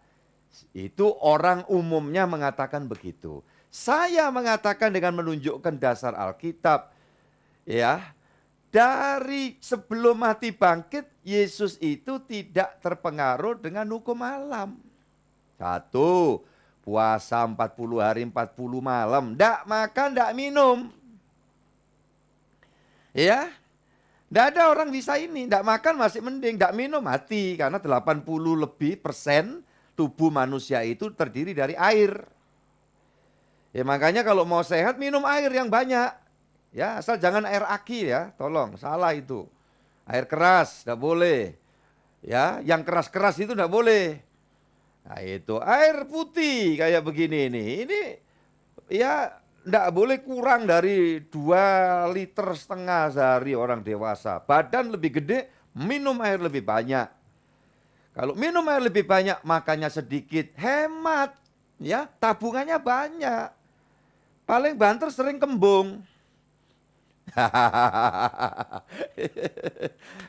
Itu orang umumnya mengatakan begitu. Saya mengatakan dengan menunjukkan dasar Alkitab. Ya, dari sebelum mati bangkit, Yesus itu tidak terpengaruh dengan hukum alam. Satu, puasa 40 hari 40 malam, ndak makan, ndak minum. Ya, ndak ada orang bisa ini, ndak makan masih mending, ndak minum mati. Karena 80% lebih tubuh manusia itu terdiri dari air. Ya makanya kalau mau sehat minum air yang banyak. Ya asal jangan air aki ya, tolong, salah itu. Air keras, ndak boleh. Ya, yang keras-keras itu ndak boleh. Nah itu air putih kayak begini nih. Ini ya ndak boleh kurang dari 2,5 liter sehari orang dewasa. Badan lebih gede, minum air lebih banyak. Kalau minum air lebih banyak, makannya sedikit, hemat. Ya, tabungannya banyak. Paling banter sering kembung.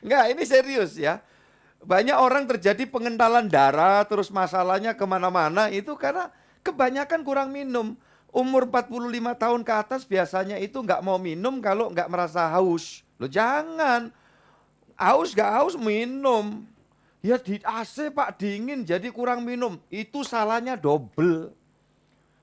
Enggak, ini serius ya. Banyak orang terjadi pengentalan darah, terus masalahnya kemana-mana, itu karena kebanyakan kurang minum. Umur 45 tahun ke atas biasanya itu nggak mau minum kalau nggak merasa haus. Loh jangan, haus nggak haus minum. Ya di AC Pak dingin jadi kurang minum, itu salahnya double.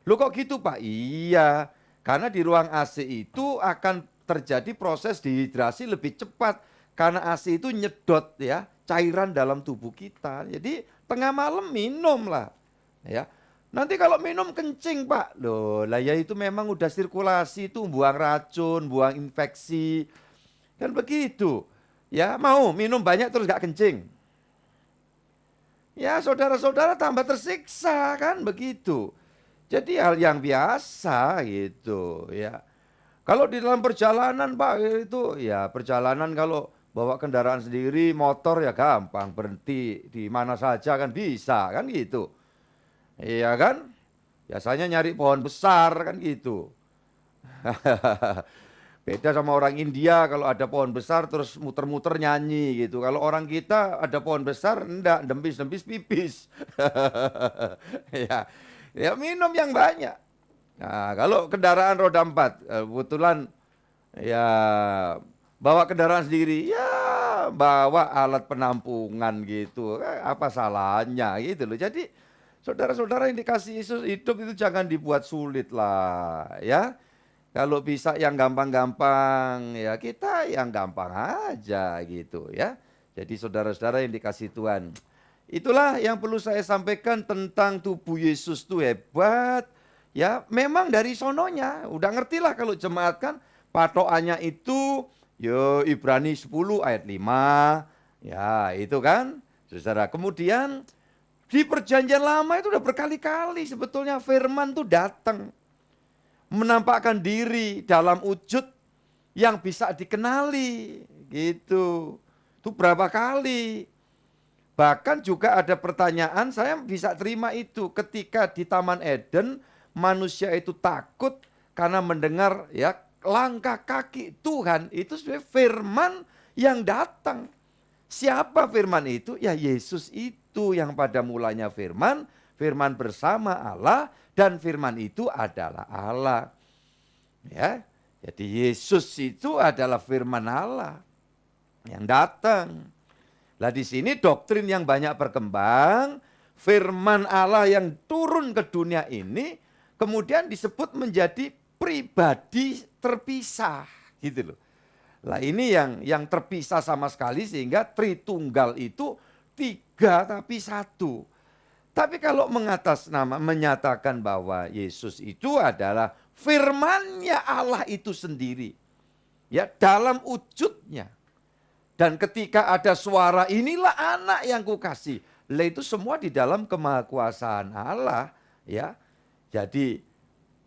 Loh kok gitu Pak? Iya, karena di ruang AC itu akan terjadi proses dehidrasi lebih cepat. Karena AC itu nyedot ya cairan dalam tubuh kita. Jadi tengah malam minum lah. Ya. Nanti kalau minum kencing Pak, loh lah ya itu memang udah sirkulasi itu buang racun, buang infeksi. Kan begitu. Ya mau minum banyak terus gak kencing. Ya saudara-saudara tambah tersiksa kan begitu. Jadi hal yang biasa gitu ya. Kalau di dalam perjalanan Pak itu ya perjalanan kalau bawa kendaraan sendiri motor ya gampang berhenti di mana saja kan bisa kan gitu. Iya kan? Biasanya nyari pohon besar kan gitu. Beda sama orang India, kalau ada pohon besar terus muter-muter nyanyi gitu. Kalau orang kita ada pohon besar, enggak, dempis-dempis pipis. Ya, ya minum yang banyak. Nah, kalau kendaraan roda 4, kebetulan ya bawa kendaraan sendiri, ya bawa alat penampungan gitu. Apa salahnya gitu loh. Jadi saudara-saudara yang dikasih Yesus, hidup itu jangan dibuat sulit lah ya. Kalau bisa yang gampang-gampang, ya kita yang gampang aja gitu ya. Jadi saudara-saudara yang dikasih Tuhan, itulah yang perlu saya sampaikan tentang tubuh Yesus itu hebat. Ya memang dari sononya, udah ngerti lah kalau jemaat kan patokannya itu Ibrani 10 ayat 5. Ya itu kan saudara. Kemudian di perjanjian lama itu udah berkali-kali sebetulnya firman tuh datang. Menampakkan diri dalam wujud yang bisa dikenali gitu. Itu berapa kali. Bahkan juga ada pertanyaan, saya bisa terima itu ketika di Taman Eden manusia itu takut karena mendengar ya langkah kaki Tuhan, itu sebenarnya firman yang datang. Siapa firman itu? Ya Yesus itu yang pada mulanya firman, firman bersama Allah, dan firman itu adalah Allah. Ya, jadi Yesus itu adalah firman Allah yang datang. Lah di sini doktrin yang banyak berkembang, firman Allah yang turun ke dunia ini kemudian disebut menjadi pribadi terpisah, gitu loh. Lah ini yang terpisah sama sekali sehingga Tritunggal itu 3 tapi 1. Tapi kalau menyatakan bahwa Yesus itu adalah firman-Nya Allah itu sendiri. Ya, dalam wujudnya. Dan ketika ada suara, inilah anak yang kukasih. Lah itu semua di dalam kemahakuasaan Allah, ya. Jadi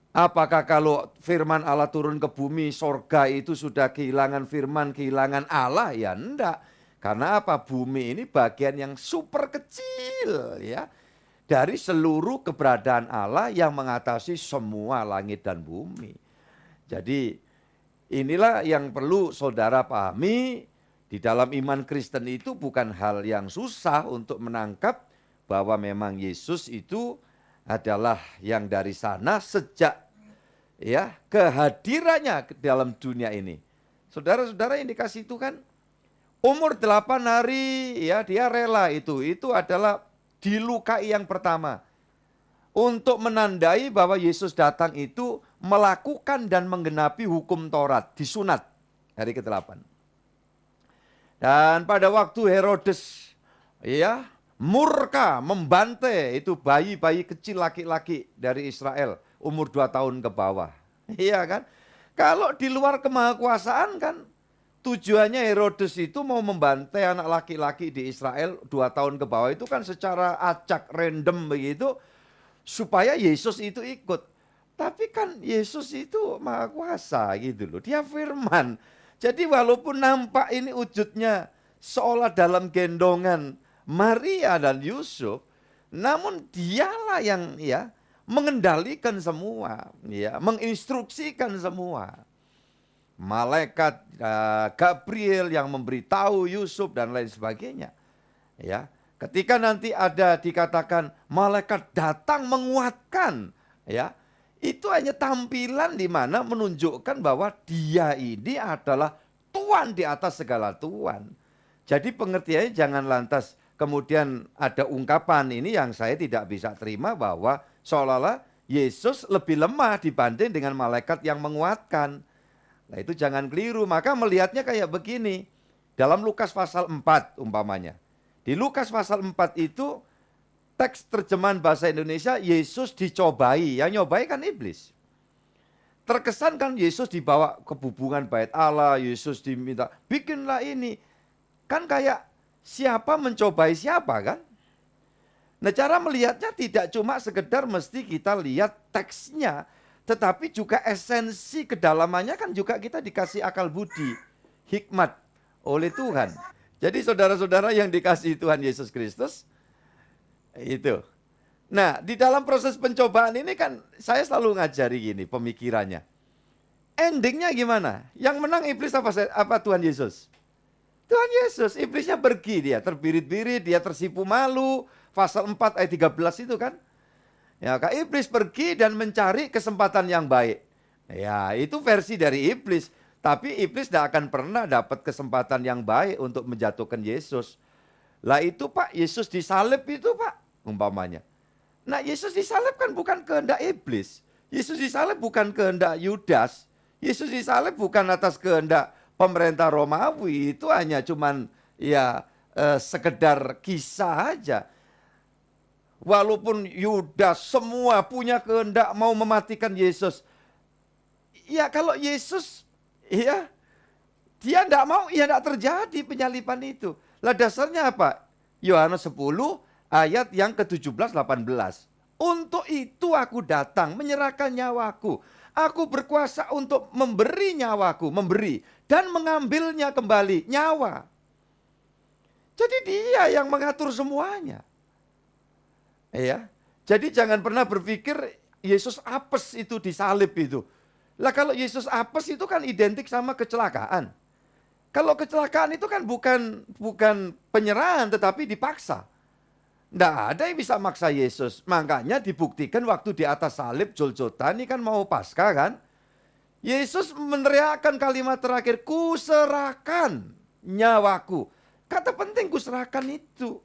apakah kalau firman Allah turun ke bumi, sorga itu sudah kehilangan firman, kehilangan Allah? Ya enggak. Karena apa? Bumi ini bagian yang super kecil, ya. Dari seluruh keberadaan Allah yang mengatasi semua langit dan bumi. Jadi inilah yang perlu saudara pahami, di dalam iman Kristen itu bukan hal yang susah untuk menangkap bahwa memang Yesus itu adalah yang dari sana sejak ya kehadirannya ke dalam dunia ini. Saudara-saudara yang dikasih Tuhan, umur 8 hari ya dia rela itu adalah dilukai yang pertama. Untuk menandai bahwa Yesus datang itu melakukan dan menggenapi hukum Taurat, disunat hari ke-8. Dan pada waktu Herodes ya murka membantai itu bayi-bayi kecil laki-laki dari Israel umur 2 tahun ke bawah. Iya kan? Kalau di luar kemahakuasaan kan tujuannya Herodes itu mau membantai anak laki-laki di Israel 2 tahun ke bawah itu kan secara acak random begitu supaya Yesus itu ikut. Tapi kan Yesus itu maha kuasa gitu loh. Dia firman. Jadi walaupun nampak ini wujudnya seolah dalam gendongan Maria dan Yusuf, namun dialah yang ya mengendalikan semua, ya, menginstruksikan semua. Malaikat Gabriel yang memberitahu Yusuf dan lain sebagainya. Ya, ketika nanti ada dikatakan malaikat datang menguatkan, ya, itu hanya tampilan di mana menunjukkan bahwa dia ini adalah Tuhan di atas segala Tuhan. Jadi pengertiannya jangan lantas kemudian ada ungkapan ini yang saya tidak bisa terima bahwa seolah-olah Yesus lebih lemah dibanding dengan malaikat yang menguatkan. Nah itu jangan keliru, maka melihatnya kayak begini. Dalam Lukas pasal 4 umpamanya. Di Lukas pasal 4 itu teks terjemahan bahasa Indonesia Yesus dicobai, yang nyobai kan iblis. Terkesan kan Yesus dibawa ke hubungan bait Allah, Yesus diminta bikinlah ini. Kan kayak siapa mencobai siapa kan? Nah cara melihatnya tidak cuma sekedar mesti kita lihat teksnya, tetapi juga esensi kedalamannya kan juga kita dikasih akal budi, hikmat oleh Tuhan. Jadi saudara-saudara yang dikasihi Tuhan Yesus Kristus, itu. Nah di dalam proses pencobaan ini kan saya selalu ngajari gini pemikirannya. endingnya gimana? Yang menang iblis apa Tuhan Yesus? Tuhan Yesus, iblisnya pergi, dia terbirit-birit, dia tersipu malu. Pasal 4 ayat 13 itu kan. Ya, iblis pergi dan mencari kesempatan yang baik. Ya, itu versi dari iblis. Tapi iblis tidak akan pernah dapat kesempatan yang baik untuk menjatuhkan Yesus. Lah itu Pak, Yesus disalib itu Pak, umpamanya. Nah, Yesus disalib kan bukan kehendak iblis. Yesus disalib bukan kehendak Yudas. Yesus disalib bukan atas kehendak pemerintah Romawi. Itu hanya cuman sekedar kisah aja. Walaupun Yudas semua punya kehendak mau mematikan Yesus. Ya kalau Yesus, ya dia tidak mau, ya tidak terjadi penyaliban itu. Lah dasarnya apa? Yohanes 10 ayat yang ke-17-18. Untuk itu aku datang menyerahkan nyawaku. Aku berkuasa untuk memberi nyawaku, memberi dan mengambilnya kembali, nyawa. Jadi dia yang mengatur semuanya. Ya, jadi jangan pernah berpikir Yesus apes itu disalib itu. Lah kalau Yesus apes itu kan identik sama kecelakaan. Kalau kecelakaan itu kan bukan penyerahan tetapi dipaksa. Nggak ada yang bisa maksa Yesus. Makanya dibuktikan waktu di atas salib Golgota ini kan mau Paskah kan. Yesus meneriakkan kalimat terakhir, kuserahkan nyawaku. Kata penting kuserahkan itu.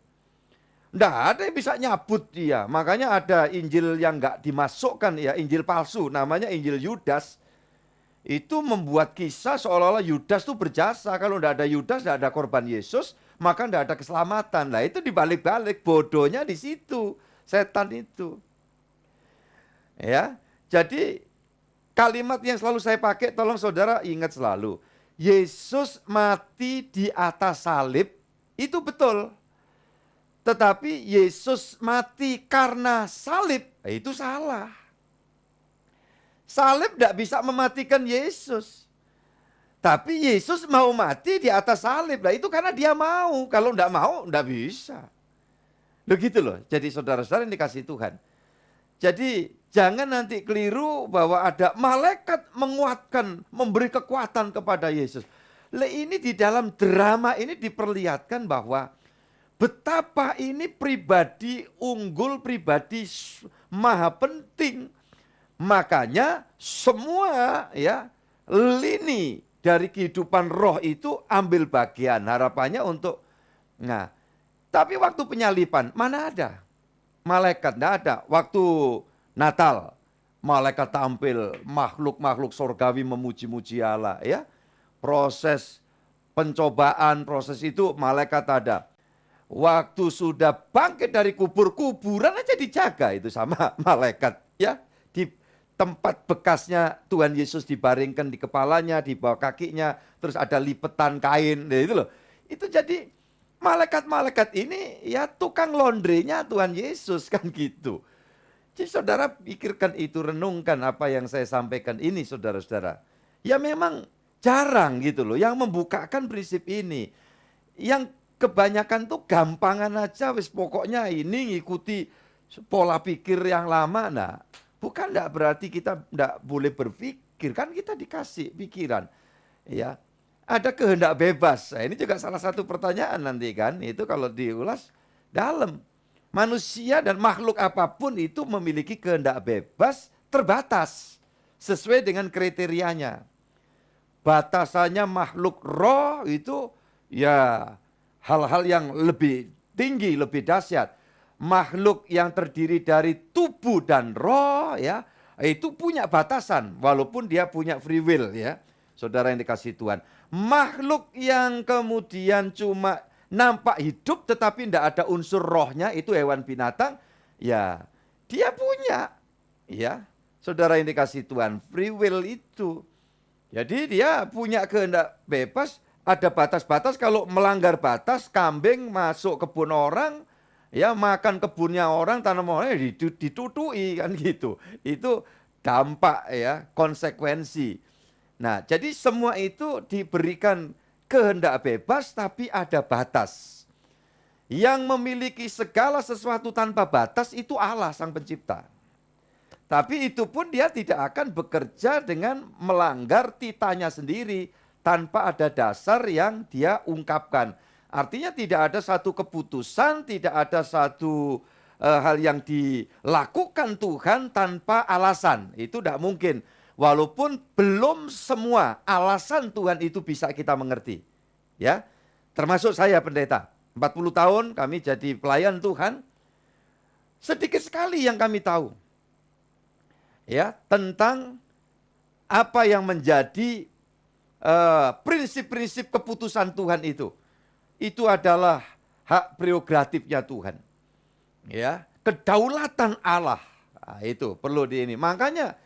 Nggak ada yang bisa nyabut dia. Makanya ada Injil yang nggak dimasukkan, ya Injil palsu, namanya Injil Yudas. Itu membuat kisah seolah-olah Yudas itu berjasa. Kalau nggak ada Yudas, nggak ada korban Yesus, maka nggak ada keselamatan. Nah itu dibalik-balik, bodohnya di situ, setan itu. Ya, jadi kalimat yang selalu saya pakai, tolong saudara ingat selalu. Yesus mati di atas salib, itu betul. Tetapi Yesus mati karena salib, itu salah. Salib tidak bisa mematikan Yesus. Tapi Yesus mau mati di atas salib. Nah itu karena dia mau. Kalau tidak mau, tidak bisa. Begitu loh. Jadi saudara-saudara yang dikasih Tuhan. Jadi jangan nanti keliru bahwa ada malaikat menguatkan, memberi kekuatan kepada Yesus. Ini di dalam drama ini diperlihatkan bahwa betapa ini pribadi unggul, pribadi maha penting. Makanya semua ya lini dari kehidupan roh itu ambil bagian. Harapannya untuk, nah, tapi waktu penyaliban mana ada? Malaikat tidak ada. Waktu Natal, malaikat tampil, makhluk-makhluk surgawi memuji-muji Allah. Ya, proses pencobaan, proses itu malaikat ada. Waktu sudah bangkit dari kuburan aja dijaga itu sama malaikat. Ya, di tempat bekasnya Tuhan Yesus dibaringkan di kepalanya, di bawah kakinya, terus ada lipetan kain, nah, itu loh. Itu jadi malaikat-malaikat ini ya tukang laundrynya Tuhan Yesus kan gitu. Jadi saudara pikirkan itu, renungkan apa yang saya sampaikan ini saudara-saudara. Ya memang jarang gitu loh yang membukakan prinsip ini. Yang kebanyakan tuh gampangan aja, wis pokoknya ini ngikuti pola pikir yang lama. Nah, bukan enggak berarti kita enggak boleh berpikir, kan kita dikasih pikiran. Ya. Ada kehendak bebas. Nah, ini juga salah satu pertanyaan nanti kan. Itu kalau diulas dalam. Manusia dan makhluk apapun itu memiliki kehendak bebas terbatas. Sesuai dengan kriterianya. Batasannya makhluk roh itu ya hal-hal yang lebih tinggi, lebih dahsyat. Makhluk yang terdiri dari tubuh dan roh ya, itu punya batasan walaupun dia punya free will ya. Saudara yang dikasihi Tuhan. Makhluk yang kemudian cuma nampak hidup tetapi tidak ada unsur rohnya, itu hewan binatang, ya dia punya. Ya, saudara yang dikasihi Tuhan, free will itu. Jadi dia punya kehendak bebas. Ada batas-batas, kalau melanggar batas, kambing masuk kebun orang, ya makan kebunnya orang, tanam orang ditutui kan gitu. Itu dampak ya, konsekuensi. Nah, jadi semua itu diberikan kehendak bebas tapi ada batas. Yang memiliki segala sesuatu tanpa batas itu Allah sang pencipta. Tapi itu pun dia tidak akan bekerja dengan melanggar titanya sendiri tanpa ada dasar yang dia ungkapkan. Artinya tidak ada satu keputusan, tidak ada satu hal yang dilakukan Tuhan tanpa alasan. Itu tidak mungkin. Walaupun belum semua alasan Tuhan itu bisa kita mengerti. Ya, termasuk saya pendeta. 40 tahun kami jadi pelayan Tuhan. Sedikit sekali yang kami tahu. Ya, tentang apa yang menjadi prinsip-prinsip keputusan Tuhan itu. Itu adalah hak prerogatifnya Tuhan. Ya, kedaulatan Allah. Nah, itu perlu ini. Makanya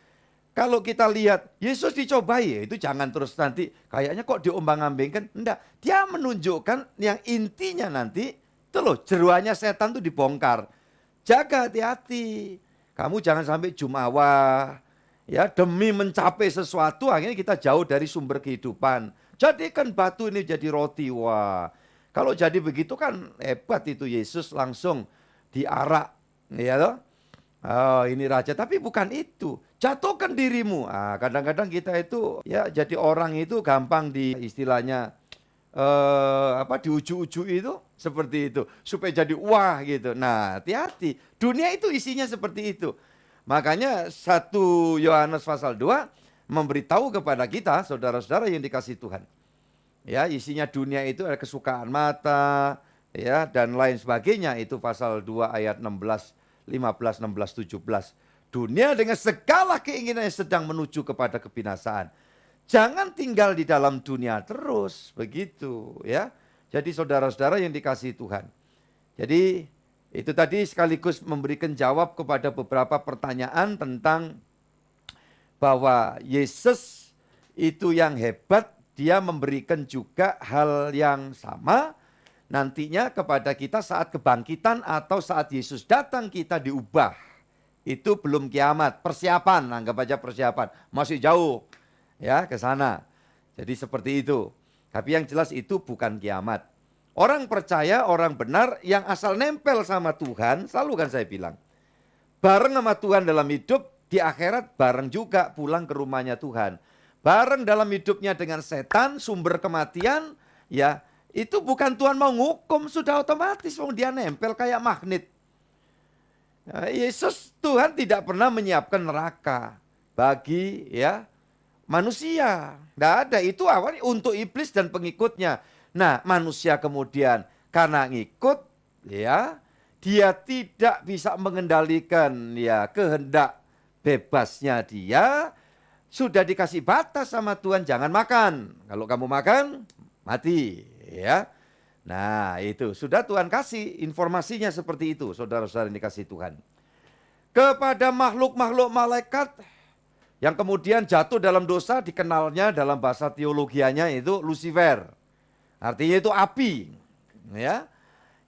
kalau kita lihat Yesus dicobai, itu jangan terus nanti kayaknya kok diombang-ambingkan. Enggak, dia menunjukkan yang intinya nanti itu loh, jeruannya setan itu dibongkar. Jaga hati-hati. Kamu jangan sampai jumawa, ya, demi mencapai sesuatu akhirnya kita jauh dari sumber kehidupan. Jadikan batu ini jadi roti. Wah, kalau jadi begitu kan hebat itu, Yesus langsung diarak, ya toh. Oh, ini raja, tapi bukan itu. Jatuhkan dirimu. Kadang-kadang kita itu ya jadi orang itu gampang di istilahnya diuju-uju itu seperti itu supaya jadi wah gitu. Nah, hati-hati. Dunia itu isinya seperti itu. Makanya 1 Yohanes pasal 2 memberitahu kepada kita, saudara-saudara yang dikasihi Tuhan. Ya, isinya dunia itu ada kesukaan mata, ya, dan lain sebagainya. Itu pasal 2 ayat 16, 15, 16, 17. Dunia dengan segala keinginannya sedang menuju kepada kebinasaan. Jangan tinggal di dalam dunia terus, begitu ya. Jadi saudara-saudara yang dikasihi Tuhan. Jadi itu tadi sekaligus memberikan jawab kepada beberapa pertanyaan tentang bahwa Yesus itu yang hebat, dia memberikan juga hal yang sama nantinya kepada kita saat kebangkitan atau saat Yesus datang kita diubah. Itu belum kiamat, persiapan, anggap aja persiapan, masih jauh ya ke sana. Jadi seperti itu. Tapi yang jelas itu bukan kiamat. Orang percaya, orang benar yang asal nempel sama Tuhan, selalu kan saya bilang, bareng sama Tuhan dalam hidup, di akhirat bareng juga pulang ke rumahnya Tuhan. Bareng dalam hidupnya dengan setan, sumber kematian, ya itu bukan Tuhan mau ngukum, sudah otomatis dia nempel kayak magnet. Nah, Yesus, Tuhan tidak pernah menyiapkan neraka bagi ya manusia. Tidak ada, itu awalnya untuk iblis dan pengikutnya. Nah, manusia kemudian karena ngikut ya, dia tidak bisa mengendalikan ya kehendak bebasnya dia, sudah dikasih batas sama Tuhan, jangan makan. Kalau kamu makan, mati ya. Nah, itu sudah Tuhan kasih informasinya seperti itu, saudara-saudara yang dikasih Tuhan. Kepada makhluk-makhluk malaikat yang kemudian jatuh dalam dosa, dikenalnya dalam bahasa teologianya itu Lucifer. Artinya itu api. Ya.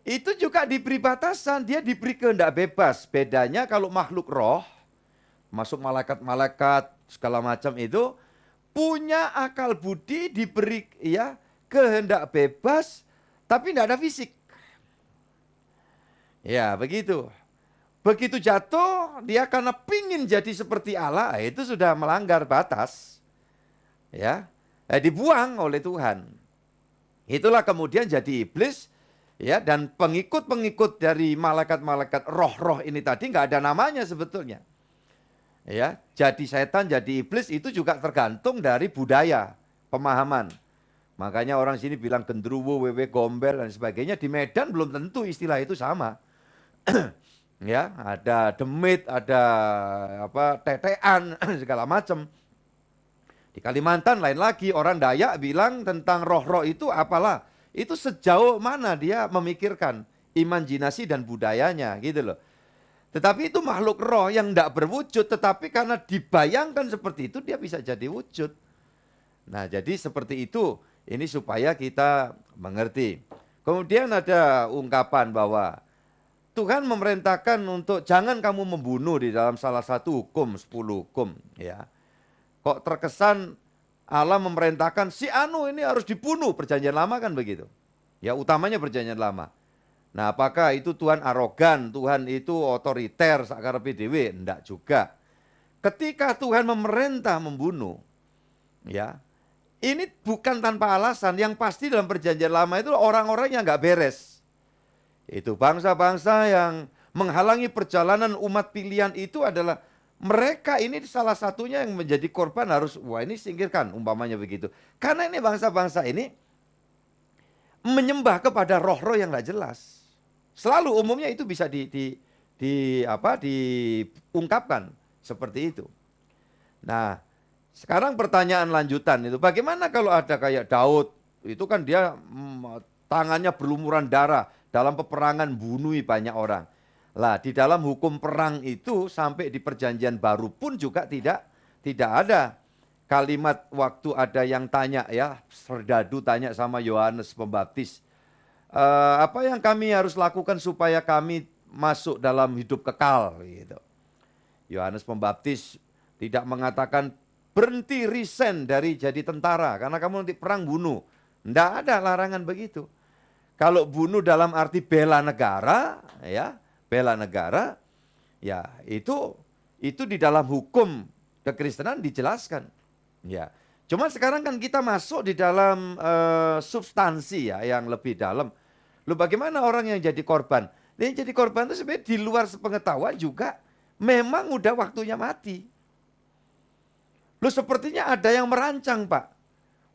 Itu juga diberi batasan, dia diberi kehendak bebas. Bedanya kalau makhluk roh, masuk malaikat-malaikat segala macam itu punya akal budi, diberi ya kehendak bebas, tapi tidak ada fisik. Ya, begitu. Begitu jatuh, dia karena pingin jadi seperti Allah, itu sudah melanggar batas. Ya, dibuang oleh Tuhan. Itulah kemudian jadi iblis, ya, dan pengikut-pengikut dari malaikat-malaikat roh-roh ini tadi nggak ada namanya sebetulnya. Ya, jadi setan, jadi iblis itu juga tergantung dari budaya, pemahaman. Makanya orang sini bilang gendruwo, wewe gombel dan sebagainya. Di Medan belum tentu istilah itu sama. Ya, ada demit, ada tetean segala macam. Di Kalimantan lain lagi, orang Dayak bilang tentang roh-roh itu apalah. Itu sejauh mana dia memikirkan imajinasi dan budayanya gitu loh. Tetapi itu makhluk roh yang tidak berwujud, tetapi karena dibayangkan seperti itu dia bisa jadi wujud. Nah, jadi seperti itu. Ini supaya kita mengerti. Kemudian ada ungkapan bahwa Tuhan memerintahkan untuk jangan kamu membunuh di dalam salah satu hukum, 10 hukum. Ya. Kok terkesan Allah memerintahkan si anu ini harus dibunuh, perjanjian lama kan begitu. Ya, utamanya perjanjian lama. Nah, apakah itu Tuhan arogan, Tuhan itu otoriter, sakarepe dhewe? Enggak juga. ketika Tuhan memerintah membunuh, ya, ini bukan tanpa alasan. Yang pasti dalam perjanjian lama itu orang-orang yang nggak beres. Itu bangsa-bangsa yang menghalangi perjalanan umat pilihan itu adalah mereka ini salah satunya yang menjadi korban harus, wah ini singkirkan umpamanya begitu. Karena ini bangsa-bangsa ini menyembah kepada roh-roh yang nggak jelas. Selalu umumnya itu bisa diungkapkan seperti itu. Nah, sekarang pertanyaan lanjutan itu, bagaimana kalau ada kayak Daud, itu kan dia tangannya berlumuran darah, dalam peperangan bunuh banyak orang. Lah di dalam hukum perang itu sampai di perjanjian baru pun juga tidak ada kalimat waktu ada yang tanya ya, serdadu tanya sama Yohanes Pembaptis, apa yang kami harus lakukan supaya kami masuk dalam hidup kekal gitu. Yohanes Pembaptis tidak mengatakan berhenti resign dari jadi tentara karena kamu nanti perang bunuh. Tidak ada larangan begitu. Kalau bunuh dalam arti bela negara, ya, bela negara, ya itu di dalam hukum kekristenan dijelaskan. Ya, cuma sekarang kan kita masuk di dalam substansi ya yang lebih dalam. Lu bagaimana orang yang jadi korban? Yang jadi korban itu sebenarnya di luar sepengetahuan juga memang udah waktunya mati. Lu sepertinya ada yang merancang, Pak.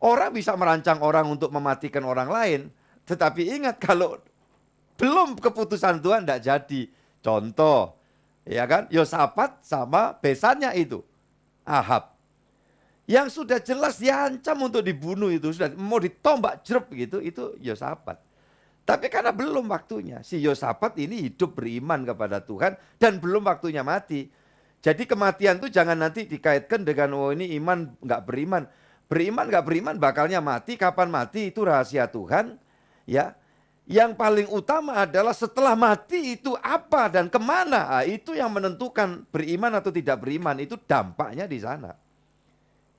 Orang bisa merancang orang untuk mematikan orang lain. Tetapi ingat kalau belum keputusan Tuhan tidak jadi. Contoh, ya kan, Yosafat sama besannya itu, Ahab. Yang sudah jelas diancam untuk dibunuh itu, sudah mau ditombak jerep gitu, itu Yosafat. Tapi karena belum waktunya, si Yosafat ini hidup beriman kepada Tuhan dan belum waktunya mati. Jadi kematian itu jangan nanti dikaitkan dengan oh ini iman nggak beriman. Beriman nggak beriman bakalnya mati, kapan mati itu rahasia Tuhan. Ya, yang paling utama adalah setelah mati itu apa dan kemana. Nah, itu yang menentukan beriman atau tidak beriman, itu dampaknya di sana.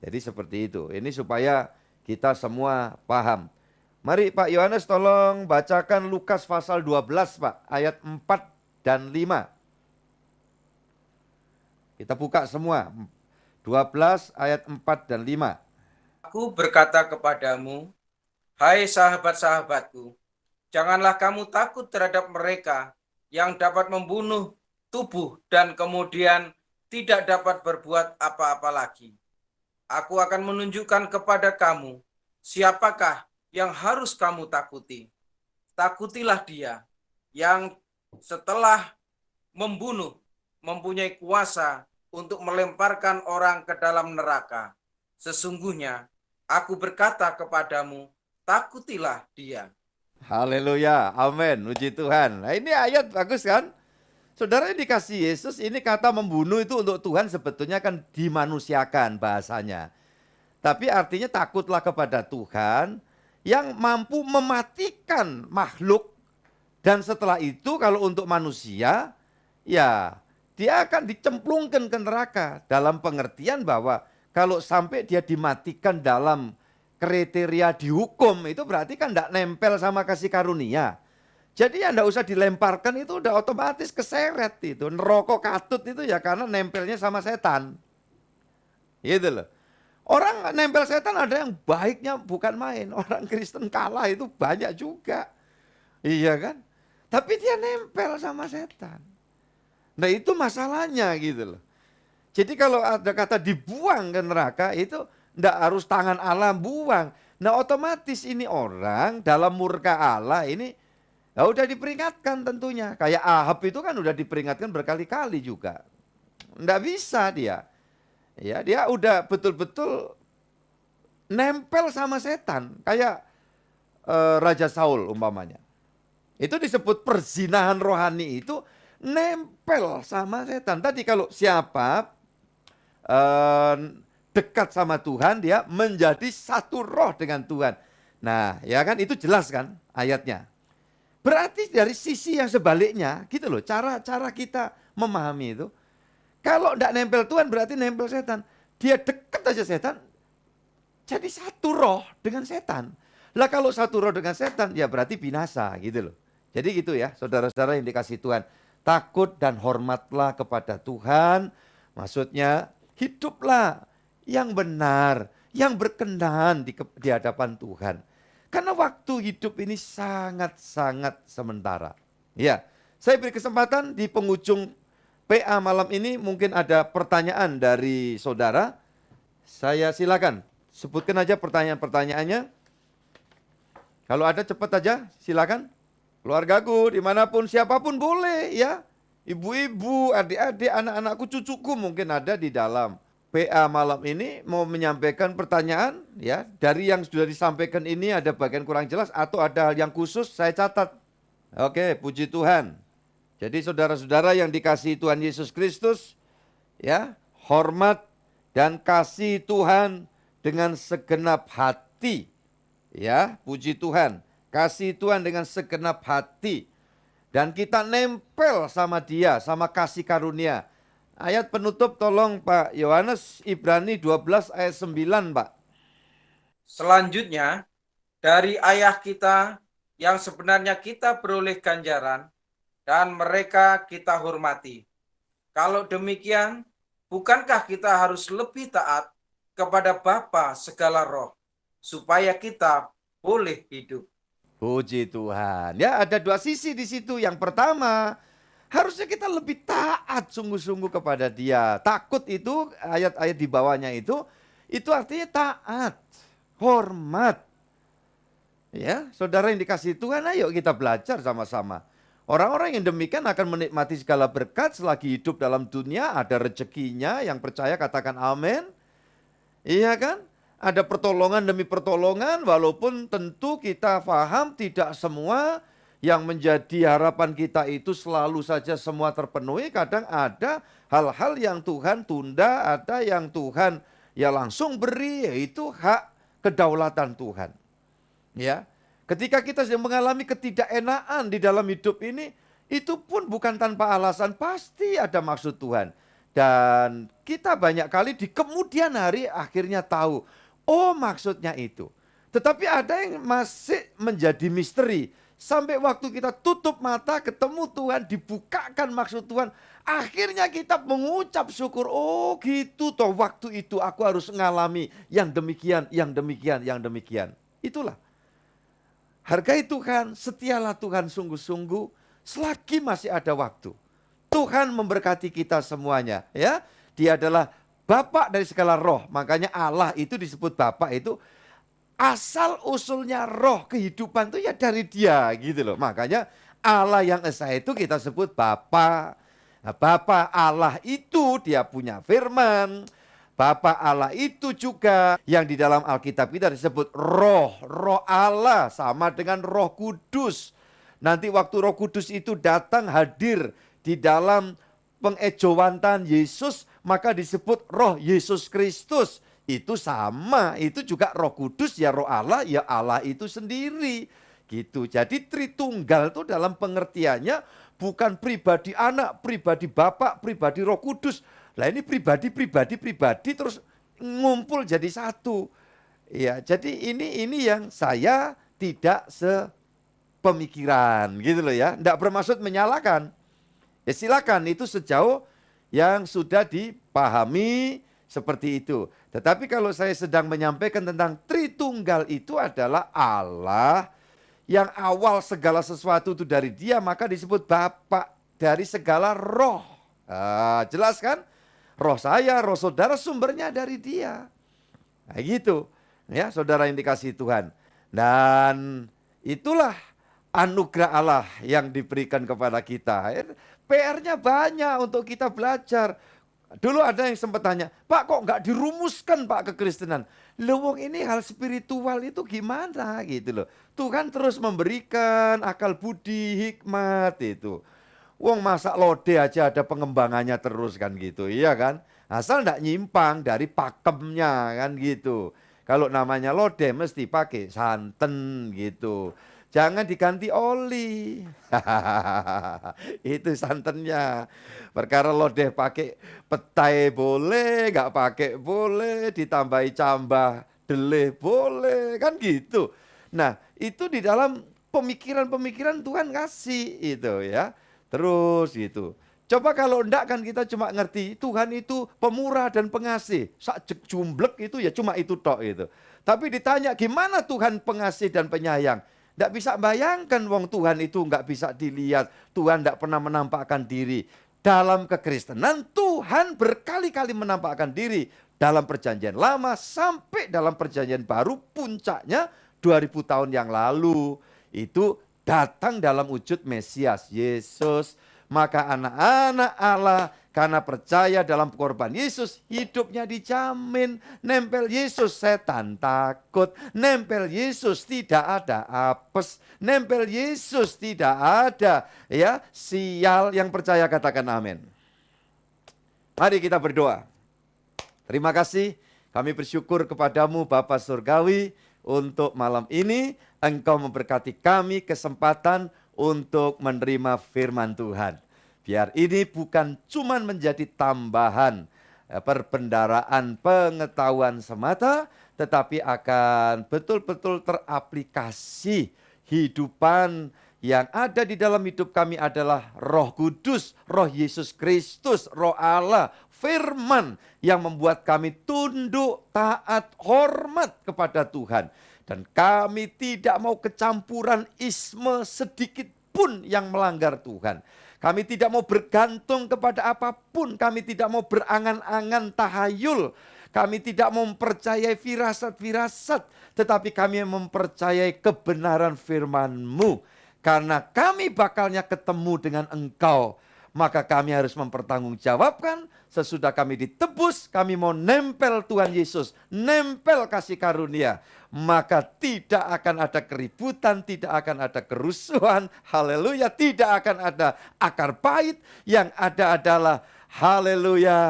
Jadi seperti itu. Ini supaya kita semua paham. Mari Pak Yohanes tolong bacakan Lukas pasal 12 Pak, ayat 4 dan 5. Kita buka semua. 12 ayat 4 dan 5. Aku berkata kepadamu, hai sahabat-sahabatku, janganlah kamu takut terhadap mereka yang dapat membunuh tubuh dan kemudian tidak dapat berbuat apa-apa lagi. Aku akan menunjukkan kepada kamu siapakah yang harus kamu takuti. Takutilah dia yang setelah membunuh mempunyai kuasa untuk melemparkan orang ke dalam neraka. Sesungguhnya aku berkata kepadamu, takutilah dia. Haleluya, amin, puji Tuhan. Nah ini ayat bagus kan? Saudara dikasih Yesus, ini kata membunuh itu untuk Tuhan sebetulnya kan dimanusiakan bahasanya. Tapi artinya takutlah kepada Tuhan yang mampu mematikan makhluk. Dan setelah itu kalau untuk manusia, ya dia akan dicemplungkan ke neraka. Dalam pengertian bahwa kalau sampai dia dimatikan dalam kriteria dihukum itu berarti kan tidak nempel sama kasih karunia. Jadi ya tidak usah dilemparkan itu udah otomatis keseret itu. Neraka katut itu ya karena nempelnya sama setan. Gitu loh. Orang nempel setan ada yang baiknya bukan main. Orang Kristen kalah itu banyak juga. Iya kan? Tapi dia nempel sama setan. Nah itu masalahnya gitu loh. Jadi kalau ada kata dibuang ke neraka itu tidak harus tangan Allah buang. Nah otomatis ini orang dalam murka Allah ini ya udah diperingatkan tentunya. Kayak Ahab itu kan udah diperingatkan berkali-kali juga. Tidak bisa dia. Ya dia udah betul-betul nempel sama setan. Kayak Raja Saul umpamanya. Itu disebut perzinahan rohani itu nempel sama setan. Tadi kalau siapa dekat sama Tuhan, dia menjadi satu roh dengan Tuhan. Nah, ya kan itu jelas kan ayatnya. Berarti dari sisi yang sebaliknya, gitu loh, cara kita memahami itu. Kalau tidak nempel Tuhan berarti nempel setan. Dia dekat aja setan, jadi satu roh dengan setan. Lah kalau satu roh dengan setan, ya berarti binasa gitu loh. Jadi gitu ya, saudara-saudara yang dikasih Tuhan. Takut dan hormatlah kepada Tuhan, maksudnya Hiduplah yang benar, yang berkenan di hadapan Tuhan. Karena waktu hidup ini sangat-sangat sementara. Ya, saya beri kesempatan di penghujung PA malam ini mungkin ada pertanyaan dari saudara. Saya silakan, sebutkan aja pertanyaan-pertanyaannya. Kalau ada cepat aja, silakan. Keluargaku, dimanapun, siapapun boleh ya. Ibu-ibu, adik-adik, anak-anakku, cucuku mungkin ada di dalam PA malam ini mau menyampaikan pertanyaan ya. Dari yang sudah disampaikan ini ada bagian kurang jelas atau ada hal yang khusus saya catat. Oke, puji Tuhan. Jadi saudara-saudara yang dikasihi Tuhan Yesus Kristus ya, hormat dan kasih Tuhan dengan segenap hati. Ya, puji Tuhan. Kasih Tuhan dengan segenap hati. Dan kita nempel sama dia, sama kasih karunia. Ayat penutup tolong Pak Yohanes, Ibrani 12 ayat 9 Pak. Selanjutnya, dari ayah kita yang sebenarnya kita beroleh ganjaran dan mereka kita hormati. Kalau demikian, bukankah kita harus lebih taat kepada Bapa segala roh, supaya kita boleh hidup? Puji Tuhan. Ya, ada dua sisi di situ. Yang pertama, harusnya kita lebih taat sungguh-sungguh kepada Dia. Takut itu, ayat-ayat di bawahnya itu artinya taat, hormat. Ya, saudara yang dikasihi Tuhan, ayo kita belajar sama-sama. Orang-orang yang demikian akan menikmati segala berkat selagi hidup dalam dunia, ada rezekinya. Yang percaya katakan amin. Iya kan? Ada pertolongan demi pertolongan, walaupun tentu kita paham tidak semua yang menjadi harapan kita itu selalu saja semua terpenuhi. Kadang ada hal-hal yang Tuhan tunda, ada yang Tuhan ya langsung beri, yaitu hak kedaulatan Tuhan. Ya, ketika kita sedang mengalami ketidakenaan di dalam hidup ini, itu pun bukan tanpa alasan, pasti ada maksud Tuhan. Dan kita banyak kali di kemudian hari akhirnya tahu, oh maksudnya itu. Tetapi ada yang masih menjadi misteri. Sampai waktu kita tutup mata, ketemu Tuhan, dibukakan maksud Tuhan. Akhirnya kita mengucap syukur, oh gitu toh waktu itu aku harus mengalami yang demikian, yang demikian, yang demikian. Itulah. Hargai Tuhan, setialah Tuhan sungguh-sungguh, selagi masih ada waktu. Tuhan memberkati kita semuanya. Ya, Dia adalah Bapa dari segala roh. Makanya Allah itu disebut Bapa itu asal usulnya roh kehidupan itu ya dari Dia gitu loh. Makanya Allah yang esa itu kita sebut Bapa. Nah, Bapa Allah itu Dia punya firman. Bapa Allah itu juga yang di dalam Alkitab kita disebut roh. Roh Allah sama dengan Roh Kudus. Nanti waktu Roh Kudus itu datang hadir di dalam pengejawantan Yesus, maka disebut roh Yesus Kristus. Itu sama, itu juga Roh Kudus, ya Roh Allah, ya Allah itu sendiri. Gitu. Jadi Tritunggal itu dalam pengertiannya bukan pribadi anak, pribadi Bapa, pribadi Roh Kudus. Lah ini pribadi terus ngumpul jadi satu. Ya, jadi ini yang saya tidak sepemikiran gitu loh ya. Enggak bermaksud menyalahkan. Ya silakan, itu sejauh yang sudah dipahami seperti itu. Tetapi kalau saya sedang menyampaikan tentang Tritunggal itu adalah Allah yang awal segala sesuatu itu dari Dia, maka disebut Bapa dari segala roh. Jelas kan? Roh saya, roh saudara sumbernya dari Dia. Nah gitu. Ya, saudara yang dikasihi Tuhan. Dan itulah anugerah Allah yang diberikan kepada kita. PR-nya banyak untuk kita belajar. Dulu ada yang sempat tanya, Pak kok nggak dirumuskan Pak kekristenan? Loh ini hal spiritual itu gimana gitu loh. Tuhan terus memberikan akal budi, hikmat itu. Wong masak lode aja ada pengembangannya terus kan gitu, iya kan? Asal nggak nyimpang dari pakemnya kan gitu. Kalau namanya lode mesti pakai santan gitu. Jangan diganti oli. Itu santannya. Perkara lodeh pakai petai boleh, nggak pakai boleh, ditambahi cambah deleh boleh, kan gitu. Nah, itu di dalam pemikiran-pemikiran Tuhan kasih itu ya. Terus gitu. Coba kalau enggak kan kita cuma ngerti Tuhan itu pemurah dan pengasih. Sak jumblek itu ya cuma itu tok itu. Tapi ditanya gimana Tuhan pengasih dan penyayang? Enggak bisa bayangkan wong Tuhan itu enggak bisa dilihat. Tuhan enggak pernah menampakkan diri. Dalam kekristenan Tuhan berkali-kali menampakkan diri. Dalam perjanjian lama sampai dalam perjanjian baru, puncaknya 2000 tahun yang lalu. Itu datang dalam wujud Mesias, Yesus. Maka anak-anak Allah karena percaya dalam korban Yesus, hidupnya dijamin. Nempel Yesus setan takut. Nempel Yesus tidak ada apes. Nempel Yesus tidak ada ya sial. Yang percaya katakan amin. Mari kita berdoa. Terima kasih, kami bersyukur kepadamu Bapa Surgawi untuk malam ini. Engkau memberkati kami kesempatan untuk menerima firman Tuhan. Biar ini bukan cuma menjadi tambahan perbendaharaan pengetahuan semata, tetapi akan betul-betul teraplikasi. Hidupan yang ada di dalam hidup kami adalah Roh Kudus, Roh Yesus Kristus, Roh Allah, firman yang membuat kami tunduk, taat, hormat kepada Tuhan. Dan kami tidak mau kecampuran isme sedikit pun yang melanggar Tuhan. Kami tidak mau bergantung kepada apapun. Kami tidak mau berangan-angan tahayul. Kami tidak mau mempercayai firasat-firasat. Tetapi kami mempercayai kebenaran firman-Mu. Karena kami bakalnya ketemu dengan Engkau. Maka kami harus mempertanggungjawabkan. Sesudah kami ditebus, kami mau nempel Tuhan Yesus. Nempel kasih karunia. Maka tidak akan ada keributan, tidak akan ada kerusuhan. Haleluya, tidak akan ada akar pahit. Yang ada adalah haleluya,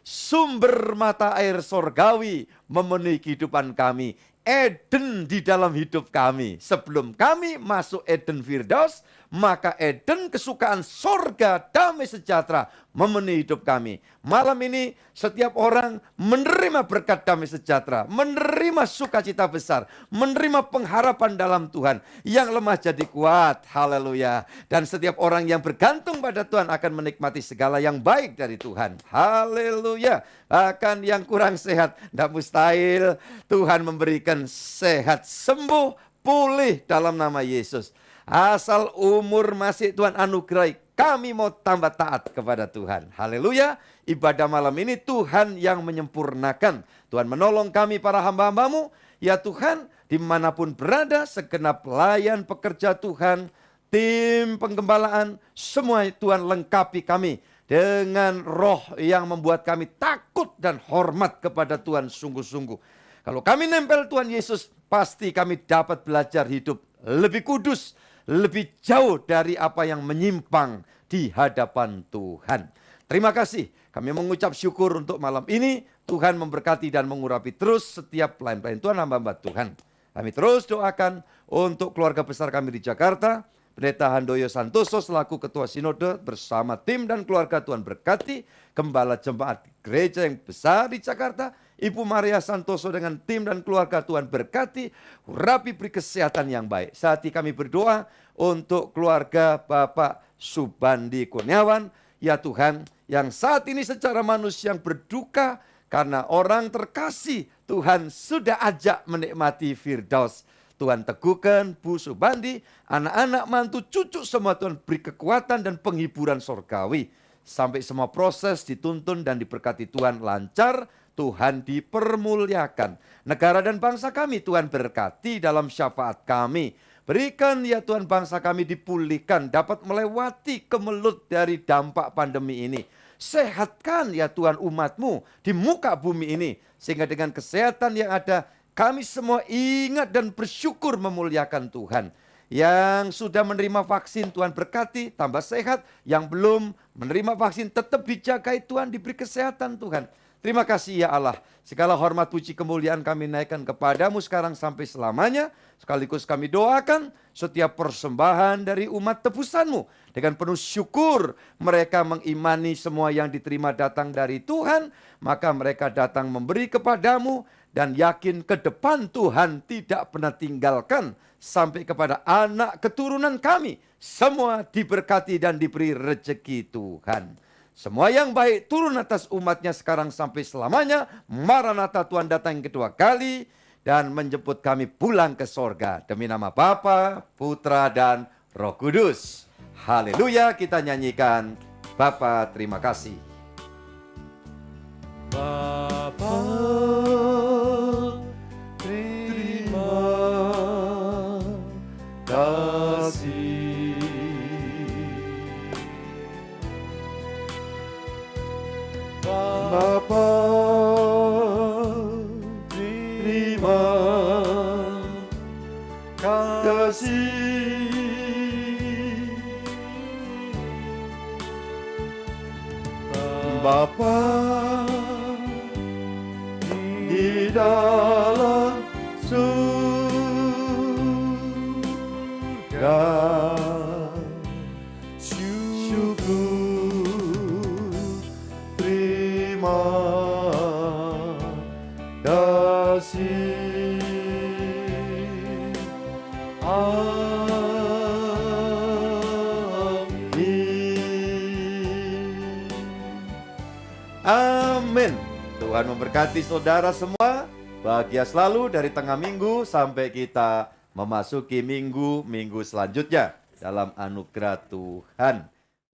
sumber mata air sorgawi memenuhi kehidupan kami. Eden di dalam hidup kami. Sebelum kami masuk Eden Firdaus, maka Eden kesukaan sorga, damai sejahtera memenuhi hidup kami. Malam ini setiap orang menerima berkat damai sejahtera, menerima sukacita besar, menerima pengharapan dalam Tuhan. Yang lemah jadi kuat, haleluya. Dan setiap orang yang bergantung pada Tuhan akan menikmati segala yang baik dari Tuhan. Haleluya. Bahkan yang kurang sehat, tidak mustahil Tuhan memberikan sehat, sembuh, pulih dalam nama Yesus. Asal umur masih Tuhan anugerahi, kami mau tambah taat kepada Tuhan. Haleluya. Ibadah malam ini Tuhan yang menyempurnakan. Tuhan menolong kami para hamba-Hambamu. Ya Tuhan, dimanapun berada, segenap pelayan pekerja Tuhan, tim penggembalaan, semua Tuhan lengkapi kami dengan roh yang membuat kami takut dan hormat kepada Tuhan sungguh-sungguh. Kalau kami nempel Tuhan Yesus, pasti kami dapat belajar hidup lebih kudus, lebih jauh dari apa yang menyimpang di hadapan Tuhan. Terima kasih. Kami mengucap syukur untuk malam ini. Tuhan memberkati dan mengurapi terus setiap pelayan-pelayan Tuhan, hamba-hamba Tuhan. Kami terus doakan untuk keluarga besar kami di Jakarta. Pendeta Handoyo Santoso selaku Ketua Sinode bersama tim dan keluarga Tuhan berkati. Gembala Jemaat Gereja yang besar di Jakarta, Ibu Maria Santoso dengan tim dan keluarga Tuhan berkati. Urapi beri kesehatan yang baik. Saat ini kami berdoa untuk keluarga Bapak Subandi Kurniawan. Ya Tuhan, yang saat ini secara manusia yang berduka karena orang terkasih Tuhan sudah ajak menikmati Firdaus. Tuhan teguhkan Bu Subandi, anak-anak, mantu, cucu semua Tuhan beri kekuatan dan penghiburan sorgawi. Sampai semua proses dituntun dan diberkati Tuhan lancar, Tuhan dipermuliakan. Negara dan bangsa kami Tuhan berkati dalam syafaat kami. Berikan ya Tuhan bangsa kami dipulihkan, dapat melewati kemelut dari dampak pandemi ini. Sehatkan ya Tuhan umat-Mu di muka bumi ini. Sehingga dengan kesehatan yang ada, kami semua ingat dan bersyukur memuliakan Tuhan. Yang sudah menerima vaksin Tuhan berkati, tambah sehat. Yang belum menerima vaksin tetap dijagai Tuhan, diberi kesehatan Tuhan. Terima kasih ya Allah. Segala hormat puji kemuliaan kami naikkan kepadamu sekarang sampai selamanya. Sekaligus kami doakan setiap persembahan dari umat tebusanmu. Dengan penuh syukur mereka mengimani semua yang diterima datang dari Tuhan. Maka mereka datang memberi kepadamu dan yakin ke depan Tuhan tidak pernah tinggalkan sampai kepada anak keturunan kami. Semua diberkati dan diberi rezeki Tuhan. Semua yang baik turun atas umatnya sekarang sampai selamanya. Maranatha, Tuhan datang yang kedua kali dan menjemput kami pulang ke sorga. Demi nama Bapa, Putra, dan Roh Kudus. Haleluya, kita nyanyikan Bapa terima kasih. Bapa terima kasih. Bapa terima kasih. Bapa di dalam surga, syukur terima kasih. Amin. Tuhan memberkati saudara semua. Bahagia selalu dari tengah minggu sampai kita memasuki minggu-minggu selanjutnya dalam anugerah Tuhan.